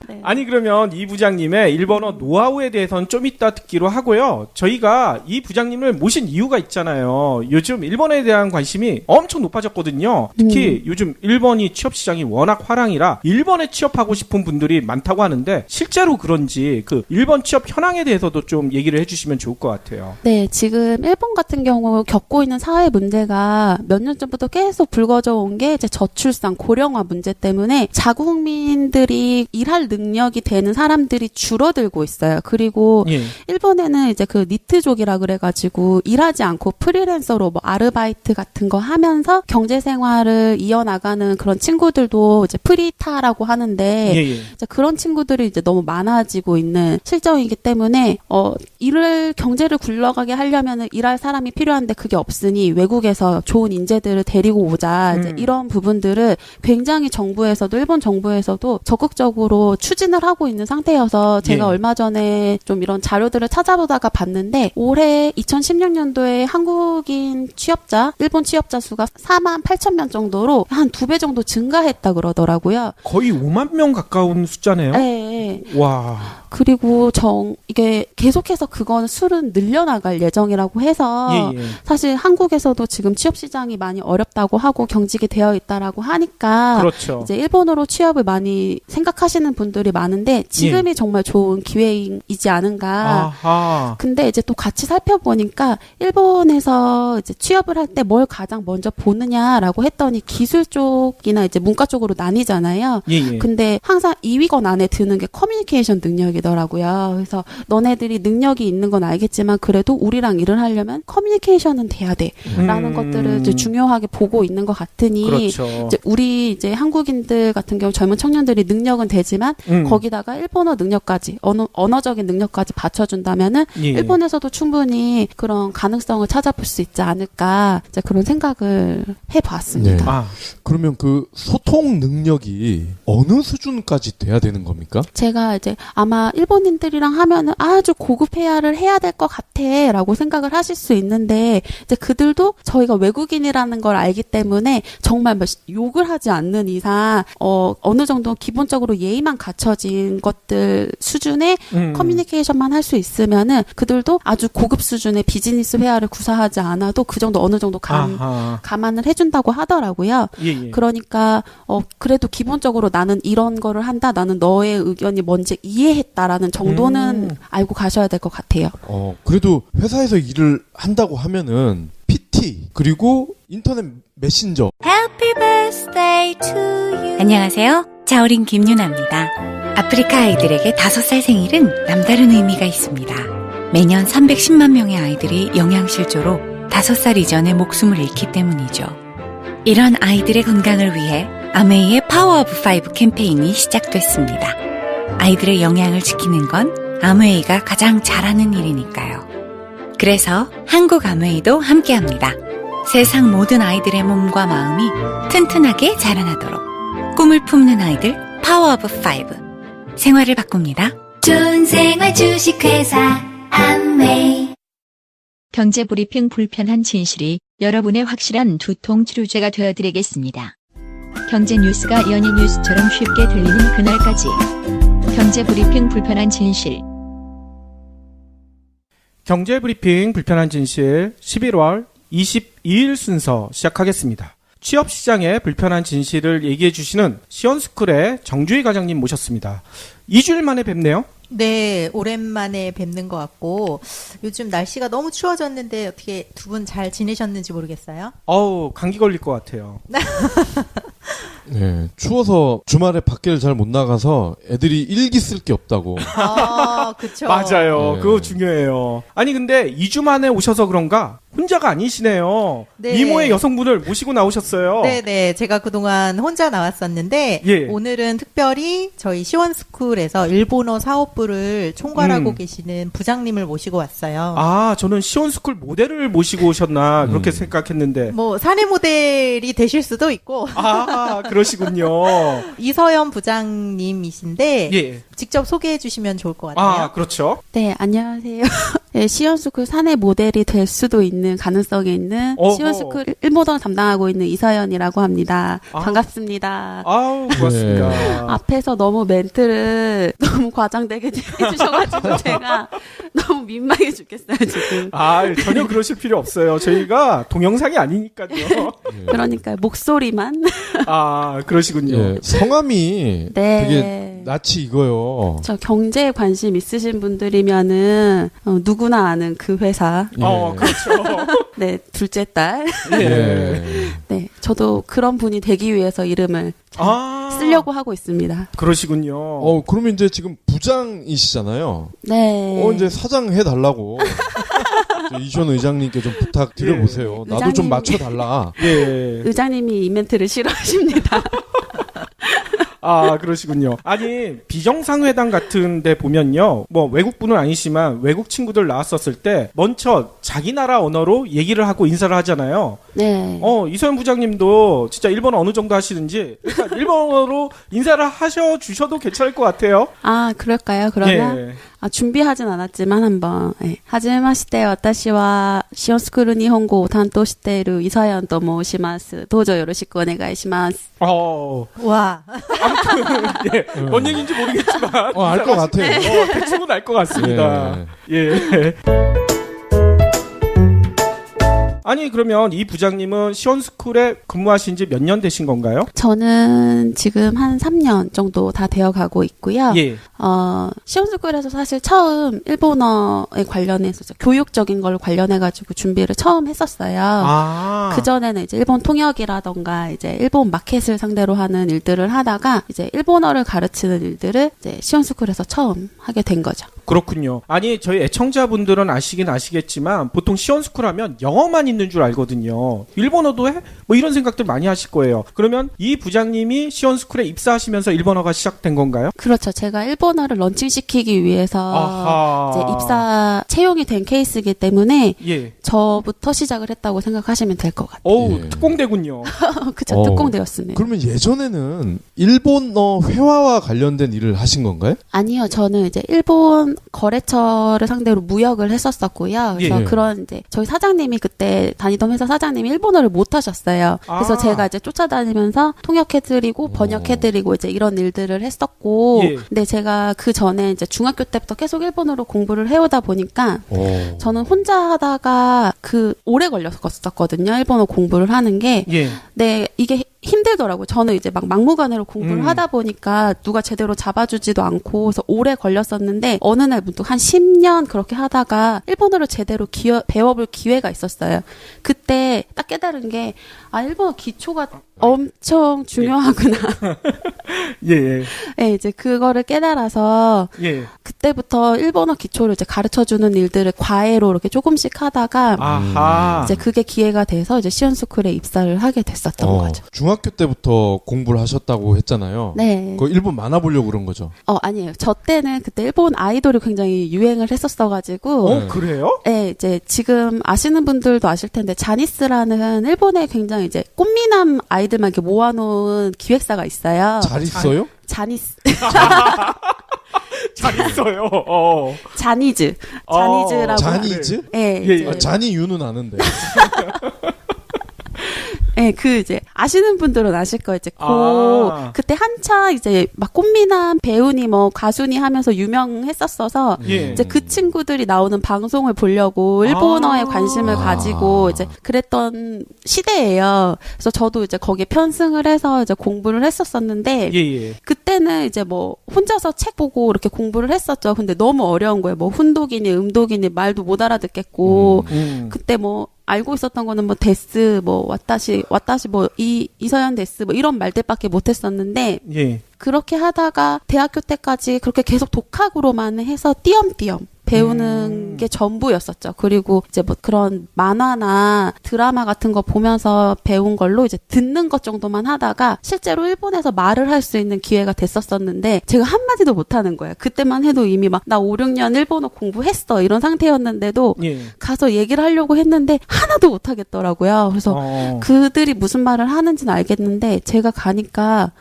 네. 아니 그러면 이 부장님의 일본어 노하우에 대해서는 좀 이따 듣기로 하고요. 저희가 이 부장님을 모신 이유가 있잖아요. 요즘 일본에 대한 관심이 엄청 높아졌거든요. 특히 요즘 일본이 취업시장이 워낙 화랑이라 일본에 취업하고 싶은 분들이 많다고 하는데 실제로 그런지 그 일본 취업 현황에 대해서도 좀 얘기를 해주시면 좋을 것 같아요. 네, 지금 일본 같은 경우 겪고 있는 사회 문제가 몇 년 전부터 계속 불거져 온 게 이제 저출산, 고령화 문제 때문에 자국민들이 일할 능력이 되는 사람들이 줄어들고 있어요. 그리고 예. 일본에는 이제 그 니트족이라 그래가지고 일하지 않고 프리랜서로 뭐 아르바이트 같은 거 하면서 경제 생활을 이어나가는 그런 친구들도 이제 프리타라고 하는데 예. 이제 그런 친구들이 이제 너무 많아지고 있는 실정이기 때문에 경제를 굴러가게 하려면은 일할 사람이 필요한데 그게 없으니 외국에서 좋은 인재들을 데리고 오자 이제 이런 부분들을 굉장히 일본 정부에서도 적극적으로 추진을 하고 있는 상태여서 제가 얼마 전에 좀 이런 자료들을 찾아보다가 봤는데 올해 2016년도에 한국인 취업자, 일본 취업자 수가 48,000명 정도로 한 2배 정도 증가했다 그러더라고요. 거의 5만 명 가까운 숫자네요. 네. 와. 그리고 이게 계속해서 그건 수는 늘려나갈 예정이라고 해서 사실 한국에서도 지금 취업 시장이 많이 어렵다고 하고 경직이 되어 있다라고 하니까 그렇죠. 이제 일본어로 취업을 많이 생각하시는 분들이 많은데 지금이 정말 좋은 기회이지 않은가. 아하. 근데 이제 또 같이 살펴보니까 일본에서 이제 취업을 할 때 뭘 가장 먼저 보느냐라고 했더니 기술 쪽이나 이제 문과 쪽으로 나뉘잖아요. 근데 항상 2위권 안에 드는 게 커뮤니케이션 능력이더라고요. 그래서 너네들이 능력이 있는 건 알겠지만 그래도 우리랑 일을 하려면 커뮤니케이션은 돼야 돼라는 것들을 이제 중요하게 보고 있는 것 같으니 그렇죠. 이제 우리 이제 한국인들 같은 경우 젊은 청년들이 능력은 되지만 거기다가 일본어 능력까지 언어적인 능력까지 받쳐준다면은 일본에서도 충분히 그런 가능성을 찾아볼 수 있지 않을까 이제 그런 생각을 해봤습니다. 네. 그러면 그 소통 능력이 어느 수준까지 돼야 되는 겁니까? 제가 이제 아마 일본인들이랑 하면은 아주 고급 회화를 해야 될 것 같아라고 생각을 하실 수 있는데 이제 그들도 저희가 외국인이라는 걸 알기 때문에 정말 욕을 하지 않는 이상 어느 정도 기본적으로 예의만 갖춰진 것들 수준의 커뮤니케이션만 할 수 있으면은 그들도 아주 고급 수준의 비즈니스 회화를 구사하지 않아도 그 정도 어느 정도 감안을 해준다고 하더라고요. 그러니까 그래도 기본적으로 나는 이런 거를 한다. 나는 너의 의견이 뭔지 이해했다라는 정도는 알고 가셔야 될 것 같아요. 그래도 회사에서 일을 한다고 하면은 PT 그리고 인터넷 메신저. Happy birthday to you. 안녕하세요. 자어린 김유나입니다. 아프리카 아이들에게 5살 생일은 남다른 의미가 있습니다. 매년 310만 명의 아이들이 영양실조로 5살 이전에 목숨을 잃기 때문이죠. 이런 아이들의 건강을 위해 아메이의 파워 오브 5 캠페인이 시작됐습니다. 아이들의 영양을 지키는 건 아메이가 가장 잘하는 일이니까요. 그래서 한국 아메이도 함께합니다. 세상 모든 아이들의 몸과 마음이 튼튼하게 자라나도록 꿈을 품는 아이들 파워 오브 5 생활을 바꿉니다. 좋은 생활 주식회사 경제브리핑 불편한 진실이 여러분의 확실한 두통 치료제가 되어드리겠습니다. 경제 뉴스가 연예 뉴스처럼 쉽게 들리는 그날까지. 경제브리핑 불편한 진실. 경제브리핑 불편한 진실 11월 22일 순서 시작하겠습니다. 취업시장의 불편한 진실을 얘기해 주시는 시원스쿨의 정주희 과장님 모셨습니다. 2주일 만에 뵙네요. 네, 오랜만에 뵙는 것 같고 요즘 날씨가 너무 추워졌는데 어떻게 두 분 잘 지내셨는지 모르겠어요. 감기 걸릴 것 같아요. 네, 추워서 주말에 밖에를 잘 못 나가서 애들이 일기 쓸 게 없다고. 아, 그쵸. 맞아요. 네. 그거 중요해요. 아니 근데 2주 만에 오셔서 그런가 혼자가 아니시네요. 네. 미모의 여성분을 모시고 나오셨어요. 네네. 제가 그동안 혼자 나왔었는데 예. 오늘은 특별히 저희 시원스쿨에서 일본어 사업부를 총괄하고 계시는 부장님을 모시고 왔어요. 아, 저는 시원스쿨 모델을 모시고 오셨나 그렇게 생각했는데. 뭐 사내 모델이 되실 수도 있고. 아, 그러시군요. 이서연 부장님이신데 예. 직접 소개해 주시면 좋을 것 같아요. 아, 그렇죠. 네, 안녕하세요. 네, 시원스쿨 사내 모델이 될 수도 있는 가능성이 있는 시원스쿨 일본어 담당하고 있는 이서연이라고 합니다. 반갑습니다. 아우, 고맙습니다. 네. 앞에서 너무 멘트를 너무 과장되게 해주셔가지고 제가 너무 민망해 죽겠어요, 지금. 아, 전혀 그러실 필요 없어요. 저희가 동영상이 아니니까요. 그러니까 목소리만. 아, 그러시군요. 예, 성함이 네. 되게 낯이 익어요. 저 경제에 관심 있으신 분들이면은 누구나 아는 그 회사. 예. 그렇죠. 네, 둘째 딸. 예. 네, 저도 그런 분이 되기 위해서 이름을 쓰려고 하고 있습니다. 그러시군요. 그러면 이제 지금 부장이시잖아요. 네. 이제 사장 해달라고. 이시원 의장님께 좀 부탁드려보세요. 예. 나도 좀 맞춰달라. 예. 의장님이 이 멘트를 싫어하십니다. 아, 그러시군요. 아니, 비정상회담 같은 데 보면요. 뭐, 외국분은 아니지만, 외국 친구들 나왔었을 때, 먼저 자기 나라 언어로 얘기를 하고 인사를 하잖아요. 네. 이서연 부장님도 진짜 일본어 어느 정도 하시는지, 일단 일본어로 인사를 하셔주셔도 괜찮을 것 같아요. 아, 그럴까요? 그러면? 예. 준비하진 않았지만 한번. 예. 하지마시테, 와타시와 시온스쿠르 니혼고 탄토시테이루 이사연と申します. 도저 요로시쿠 오네가이시마스. 와. 아무튼, 예. 뭔 얘기인지 모르겠지만. 알 것 같아요. 대충은 알 것 같습니다. 예. 아니, 그러면 이 부장님은 시원스쿨에 근무하신 지 몇 년 되신 건가요? 저는 지금 한 3년 정도 다 되어 가고 있고요. 예. 시원스쿨에서 사실 처음 일본어에 관련해서 교육적인 걸 관련해가지고 준비를 처음 했었어요. 그전에는 이제 일본 통역이라던가 이제 일본 마켓을 상대로 하는 일들을 하다가 이제 일본어를 가르치는 일들을 이제 시원스쿨에서 처음 하게 된 거죠. 그렇군요. 아니, 저희 애청자분들은 아시긴 아시겠지만 보통 시원스쿨 하면 영어만 있는 줄 알거든요. 일본어도 해? 뭐 이런 생각들 많이 하실 거예요. 그러면 이 부장님이 시원스쿨에 입사하시면서 일본어가 시작된 건가요? 그렇죠. 제가 일본어를 런칭시키기 위해서 이제 입사 채용이 된 케이스이기 때문에 저부터 시작을 했다고 생각하시면 될 것 같아요. 특공대군요. 그쵸, 특공대였습니다. 그러면 예전에는 일본어 회화와 관련된 일을 하신 건가요? 아니요. 저는 이제 일본 거래처를 상대로 무역을 했었었고요. 그래서 그런 이제 저희 사장님이 그때 다니던 회사 사장님이 일본어를 못 하셨어요. 그래서 제가 이제 쫓아다니면서 통역해드리고 번역해드리고 이제 이런 일들을 했었고, 근데 제가 그 전에 이제 중학교 때부터 계속 일본어로 공부를 해오다 보니까 저는 혼자 하다가 오래 걸렸었거든요. 일본어 공부를 하는 게. 네, 이게 힘들더라고요. 저는 이제 막 막무가내로 공부를 하다 보니까 누가 제대로 잡아주지도 않고 그래서 오래 걸렸었는데 어느 날 문득 한 10년 그렇게 하다가 일본어를 제대로 배워볼 기회가 있었어요. 그때 딱 깨달은 게 일본어 기초가 엄청 중요하구나. 예. 네, 이제 그거를 깨달아서 그때부터 일본어 기초를 이제 가르쳐주는 일들을 과외로 이렇게 조금씩 하다가 이제 그게 기회가 돼서 이제 시원스쿨에 입사를 하게 됐었던 거죠. 중학교 때부터 공부를 하셨다고 했잖아요. 네. 그 일본 만화보려고 그런 거죠? 아니에요. 저 때는 그때 일본 아이돌이 굉장히 유행을 했었어가지고. 그래요? 네, 이제 지금 아시는 분들도 아실 텐데 자니스라는 일본의 굉장히 이제 꽃미남 아이들만 이렇게 모아놓은 기획사가 있어요. 잘 있어요? 자니스. 잘했어요. 자니즈라고. 자니즈? 네. 예. 자니유는 아는데. 네, 이제, 아시는 분들은 아실 거예요. 이제, 그때 한창 이제, 막 꽃미남 배우니 가수니 하면서 유명했었어서, 이제 그 친구들이 나오는 방송을 보려고 일본어에 관심을 가지고, 이제, 그랬던 시대예요. 그래서 저도 이제 거기에 편승을 해서 이제 공부를 했었었는데, 그때는 이제 혼자서 책 보고 이렇게 공부를 했었죠. 근데 너무 어려운 거예요. 훈독이니 음독이니 말도 못 알아듣겠고, 그때 알고 있었던 거는 데스, 와타시, 이서연 데스, 이런 말들밖에 못 했었는데, 그렇게 하다가 대학교 때까지 그렇게 계속 독학으로만 해서 띄엄띄엄 배우는 게 전부였었죠. 그리고 이제 그런 만화나 드라마 같은 거 보면서 배운 걸로 이제 듣는 것 정도만 하다가 실제로 일본에서 말을 할 수 있는 기회가 됐었었는데 제가 한마디도 못하는 거예요. 그때만 해도 이미 나 5, 6년 일본어 공부했어 이런 상태였는데도 가서 얘기를 하려고 했는데 하나도 못하겠더라고요. 그래서 그들이 무슨 말을 하는지는 알겠는데 제가 가니까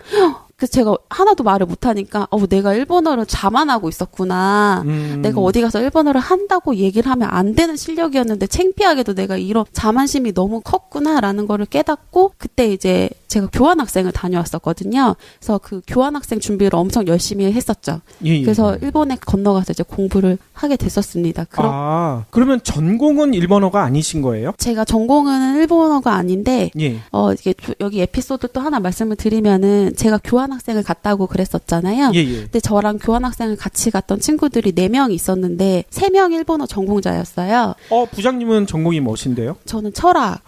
그래서 제가 하나도 말을 못하니까 내가 일본어를 자만하고 있었구나. 내가 어디 가서 일본어를 한다고 얘기를 하면 안 되는 실력이었는데 창피하게도 내가 이런 자만심이 너무 컸구나라는 거를 깨닫고 그때 이제 제가 교환학생을 다녀왔었거든요. 그래서 그 교환학생 준비를 엄청 열심히 했었죠. 그래서 일본에 건너가서 이제 공부를 하게 됐었습니다. 그러면 전공은 일본어가 아니신 거예요? 제가 전공은 일본어가 아닌데 이게 여기 에피소드 또 하나 말씀을 드리면은 제가 교환학생을 갔다고 그랬었잖아요. 근데 저랑 교환학생을 같이 갔던 친구들이 4명이 있었는데 3명 일본어 전공자였어요. 부장님은 전공이 무엇인데요? 저는 철학.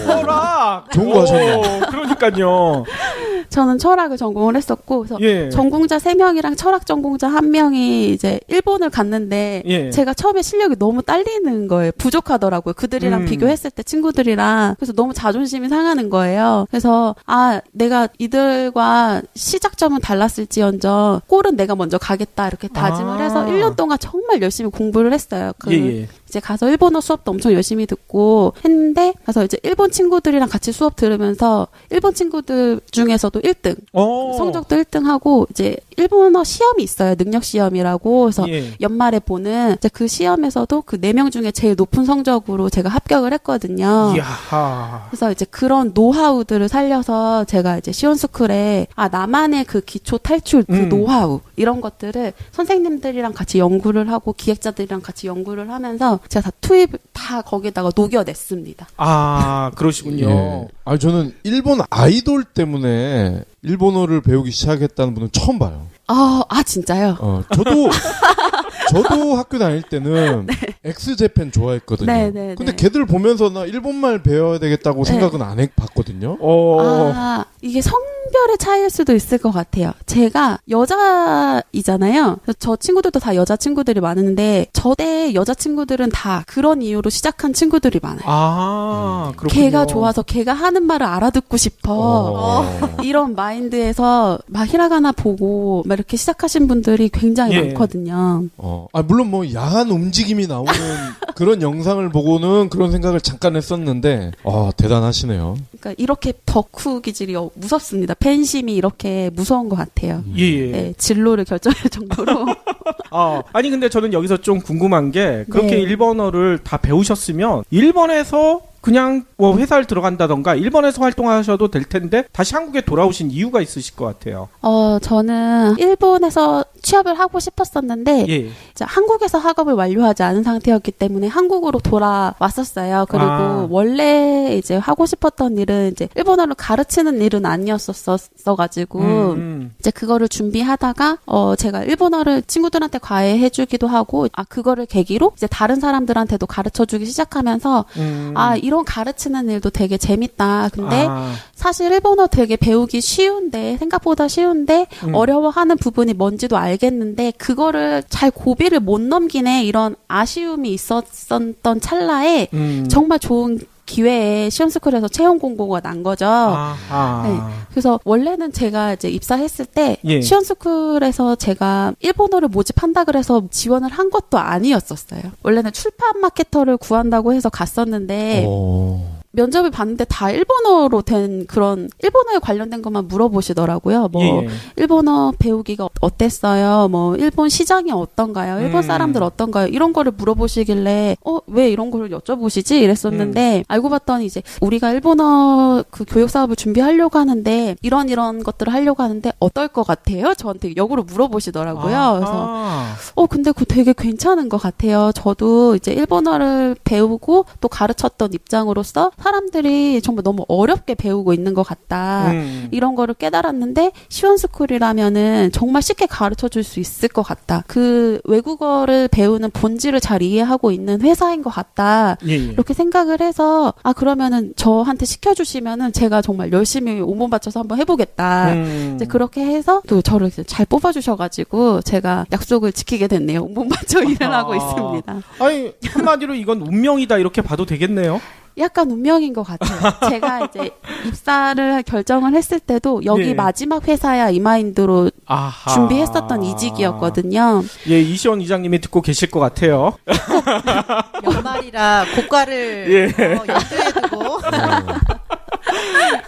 철학! 좋은 거 하셨네. 그러니까요. 저는 철학을 전공을 했었고, 그래서 전공자 3명이랑 철학 전공자 1명이 이제 일본을 갔는데, 제가 처음에 실력이 너무 딸리는 거예요. 부족하더라고요. 그들이랑 비교했을 때 친구들이랑. 그래서 너무 자존심이 상하는 거예요. 그래서, 내가 이들과 시작점은 달랐을지언정, 골은 내가 먼저 가겠다. 이렇게 다짐을 해서 1년 동안 정말 열심히 공부를 했어요. 이제 가서 일본어 수업도 엄청 열심히 듣고 했는데 가서 이제 일본 친구들이랑 같이 수업 들으면서 일본 친구들 중에서도 1등 성적도 1등하고 이제 일본어 시험이 있어요. 능력 시험이라고. 그래서 연말에 보는 이제 그 시험에서도 그 4명 중에 제일 높은 성적으로 제가 합격을 했거든요. 그래서 이제 그런 노하우들을 살려서 제가 이제 시온스쿨에 나만의 그 기초 탈출 그 노하우 이런 것들을 선생님들이랑 같이 연구를 하고 기획자들이랑 같이 연구를 하면서 제가 다 투입 다 거기다가 녹여냈습니다. 그러시군요. 저는 일본 아이돌 때문에 일본어를 배우기 시작했다는 분은 처음 봐요. 진짜요? 저도 학교 다닐 때는 엑스제팬 좋아했거든요. 근데 걔들 보면서 나 일본말 배워야 되겠다고 생각은 안 해봤거든요. 이게 성별의 차이일 수도 있을 것 같아요. 제가 여자이잖아요. 저 친구들도 다 여자 친구들이 많은데 저때 여자 친구들은 다 그런 이유로 시작한 친구들이 많아요. 그렇군요. 걔가 좋아서 걔가 하는 말을 알아듣고 싶어. 이런 마인드에서 막 히라가나 보고 막 이렇게 시작하신 분들이 굉장히 많거든요. 물론 야한 움직임이 나오는 그런 영상을 보고는 그런 생각을 잠깐 했었는데 대단하시네요. 그러니까 이렇게 덕후 기질이 무섭습니다. 팬심이 이렇게 무서운 것 같아요. 진로를 결정할 정도로. 근데 저는 여기서 좀 궁금한 게 그렇게 일본어를 다 배우셨으면 일본에서 그냥 회사를 들어간다던가 일본에서 활동하셔도 될 텐데 다시 한국에 돌아오신 이유가 있으실 것 같아요. 저는 일본에서 취업을 하고 싶었었는데 이제 한국에서 학업을 완료하지 않은 상태였기 때문에 한국으로 돌아왔었어요. 그리고 원래 이제 하고 싶었던 일은 이제 일본어를 가르치는 일은 아니었었어가지고 이제 그거를 준비하다가 제가 일본어를 친구들한테 과외해주기도 하고 그거를 계기로 이제 다른 사람들한테도 가르쳐주기 시작하면서 이런 가르치는 일도 되게 재밌다. 근데 사실 일본어 되게 배우기 쉬운데 생각보다 쉬운데 어려워하는 부분이 뭔지도 알겠는데 그거를 잘 고비를 못 넘기네 이런 아쉬움이 있었던 찰나에 정말 좋은 기회에 시온스쿨에서 채용 공고가 난 거죠. 그래서 원래는 제가 이제 입사했을 때 시온스쿨에서 제가 일본어를 모집한다 그래서 지원을 한 것도 아니었었어요. 원래는 출판 마케터를 구한다고 해서 갔었는데 면접을 봤는데 다 일본어로 된 그런 일본어에 관련된 것만 물어보시더라고요. 뭐 일본어 배우기가 어땠어요? 뭐 일본 시장이 어떤가요? 일본 사람들 어떤가요? 이런 거를 물어보시길래 왜 이런 걸 여쭤보시지? 이랬었는데 알고 봤더니 이제 우리가 일본어 그 교육 사업을 준비하려고 하는데 이런 것들을 하려고 하는데 어떨 것 같아요? 저한테 역으로 물어보시더라고요. 그래서 근데 그거 되게 괜찮은 것 같아요. 저도 이제 일본어를 배우고 또 가르쳤던 입장으로서 사람들이 정말 너무 어렵게 배우고 있는 것 같다. 이런 거를 깨달았는데 시원스쿨이라면은 정말 쉽게 가르쳐 줄 수 있을 것 같다. 그 외국어를 배우는 본질을 잘 이해하고 있는 회사인 것 같다. 이렇게 생각을 해서 그러면은 저한테 시켜주시면은 제가 정말 열심히 온몸 바쳐서 한번 해보겠다. 이제 그렇게 해서 또 저를 잘 뽑아주셔가지고 제가 약속을 지키게 됐네요. 온몸 바쳐 일을 하고 있습니다. 아니 한마디로 이건 운명이다 이렇게 봐도 되겠네요. 약간 운명인 것 같아요. 제가 이제 입사를 결정을 했을 때도 여기 마지막 회사야 이 마인드로 준비했었던 이직이었거든요. 예, 이시원 이장님이 듣고 계실 것 같아요. 연말이라 고가를 염두에 두고.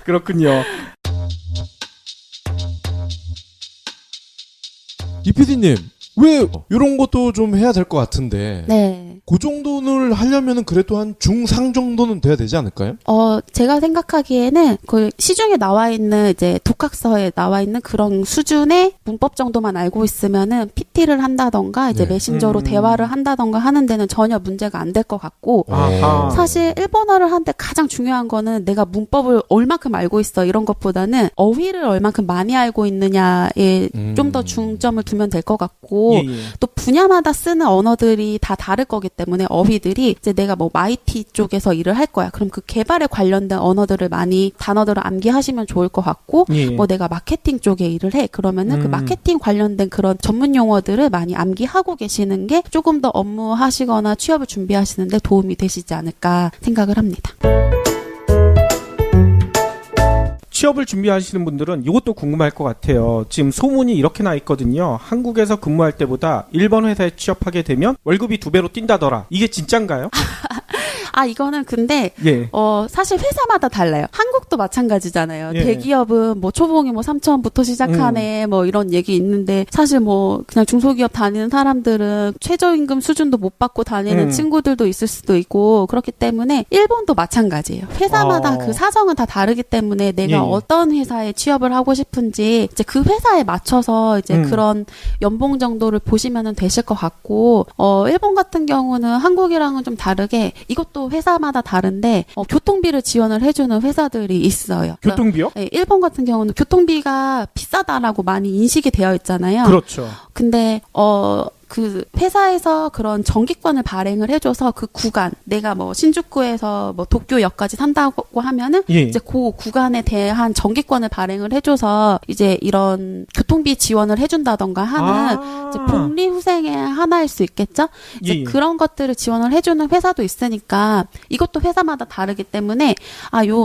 그렇군요. 이 PD님, 왜 이런 것도 좀 해야 될 것 같은데. 네. 그 정도를 하려면은 그래도 한 중상 정도는 돼야 되지 않을까요? 제가 생각하기에는 그 시중에 나와 있는 이제 독학서에 나와 있는 그런 수준의 문법 정도만 알고 있으면은 PT를 한다던가 이제 메신저로 대화를 한다던가 하는 데는 전혀 문제가 안 될 것 같고 사실 일본어를 하는데 가장 중요한 거는 내가 문법을 얼마큼 알고 있어 이런 것보다는 어휘를 얼마큼 많이 알고 있느냐에 좀 더 중점을 두면 될 것 같고 또 분야마다 쓰는 언어들이 다 다를 거기 때문에 어휘들이 이제 내가 뭐 IT 쪽에서 일을 할 거야. 그럼 그 개발에 관련된 언어들을 많이 단어들을 암기하시면 좋을 것 같고 뭐 내가 마케팅 쪽에 일을 해. 그러면은 그 마케팅 관련된 그런 전문 용어들을 많이 암기하고 계시는 게 조금 더 업무하시거나 취업을 준비하시는데 도움이 되시지 않을까 생각을 합니다. 취업을 준비하시는 분들은 이것도 궁금할 것 같아요. 지금 소문이 이렇게 나 있거든요. 한국에서 근무할 때보다 일본 회사에 취업하게 되면 월급이 2배로 뛴다더라. 이게 진짠가요? 이거는 근데 사실 회사마다 달라요. 한국도 마찬가지잖아요. 대기업은 뭐 초봉이 뭐 3천부터 시작하네 뭐 이런 얘기 있는데 사실 뭐 그냥 중소기업 다니는 사람들은 최저임금 수준도 못 받고 다니는 친구들도 있을 수도 있고 그렇기 때문에 일본도 마찬가지예요. 회사마다 그 사정은 다 다르기 때문에 내가 어떤 회사에 취업을 하고 싶은지 이제 그 회사에 맞춰서 이제 그런 연봉 정도를 보시면은 되실 것 같고 일본 같은 경우는 한국이랑은 좀 다르게 이것도 회사마다 다른데 교통비를 지원을 해주는 회사들이 있어요. 교통비요? 네, 일본 같은 경우는 교통비가 비싸다라고 많이 인식이 되어 있잖아요. 그렇죠. 근데 그 회사에서 그런 정기권을 발행을 해줘서 그 구간 내가 뭐 신주쿠에서 뭐 도쿄역까지 산다고 하면은 이제 그 구간에 대한 정기권을 발행을 해줘서 이제 이런 교통비 지원을 해준다던가 하는 이제 복리 후생의 하나일 수 있겠죠. 이제 그런 것들을 지원을 해주는 회사도 있으니까 이것도 회사마다 다르기 때문에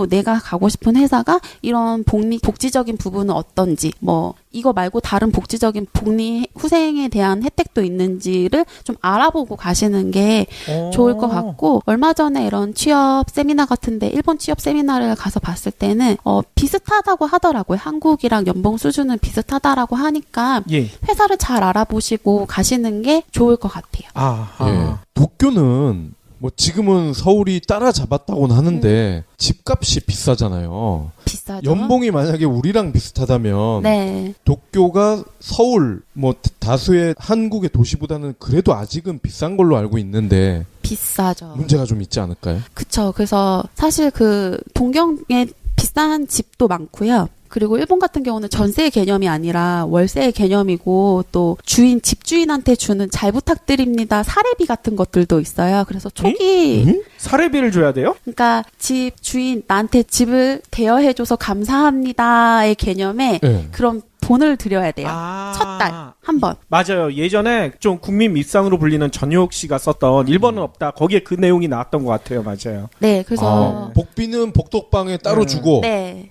내가 가고 싶은 회사가 이런 복지적인 부분은 어떤지 뭐 이거 말고 다른 복지적인 복리 후생에 대한 혜택도 있는지를 좀 알아보고 가시는 게 좋을 것 같고 얼마 전에 이런 취업 세미나 같은데 일본 취업 세미나를 가서 봤을 때는 비슷하다고 하더라고요. 한국이랑 연봉 수준은 비슷하다라고 하니까 회사를 잘 알아보시고 가시는 게 좋을 것 같아요. 도쿄는 뭐 지금은 서울이 따라잡았다고는 하는데 집값이 비싸잖아요. 비싸죠. 연봉이 만약에 우리랑 비슷하다면 도쿄가 서울 뭐 다수의 한국의 도시보다는 그래도 아직은 비싼 걸로 알고 있는데 비싸죠. 문제가 좀 있지 않을까요? 그쵸. 그래서 사실 그 동경에 비싼 집도 많고요. 그리고 일본 같은 경우는 전세의 개념이 아니라 월세의 개념이고 또 집주인한테 주는 잘 부탁드립니다 사례비 같은 것들도 있어요. 그래서 초기 사례비를 줘야 돼요? 그러니까 집주인 나한테 집을 대여해줘서 감사합니다의 개념에 그런 돈을 드려야 돼요. 첫 달 한 번. 맞아요. 예전에 좀 국민 밉상으로 불리는 전효옥 씨가 썼던 일본은 없다. 거기에 그 내용이 나왔던 것 같아요. 맞아요. 네, 그래서 복비는 복덕방에 따로 주고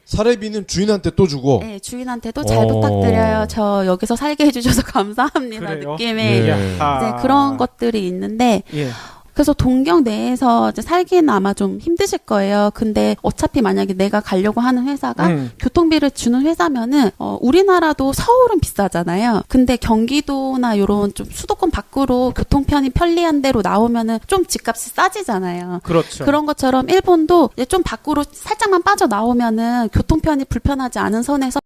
사례비는 주인한테 또 주고. 네, 주인한테도 잘 부탁드려요. 저 여기서 살게 해주셔서 감사합니다. 그래요? 느낌의 이제 그런 것들이 있는데. 그래서 동경 내에서 이제 살기는 아마 좀 힘드실 거예요. 근데 어차피 만약에 내가 가려고 하는 회사가 교통비를 주는 회사면은 우리나라도 서울은 비싸잖아요. 근데 경기도나 요런 좀 수도권 밖으로 교통편이 편리한 데로 나오면은 좀 집값이 싸지잖아요. 그렇죠. 그런 것처럼 일본도 이제 좀 밖으로 살짝만 빠져 나오면은 교통편이 불편하지 않은 선에서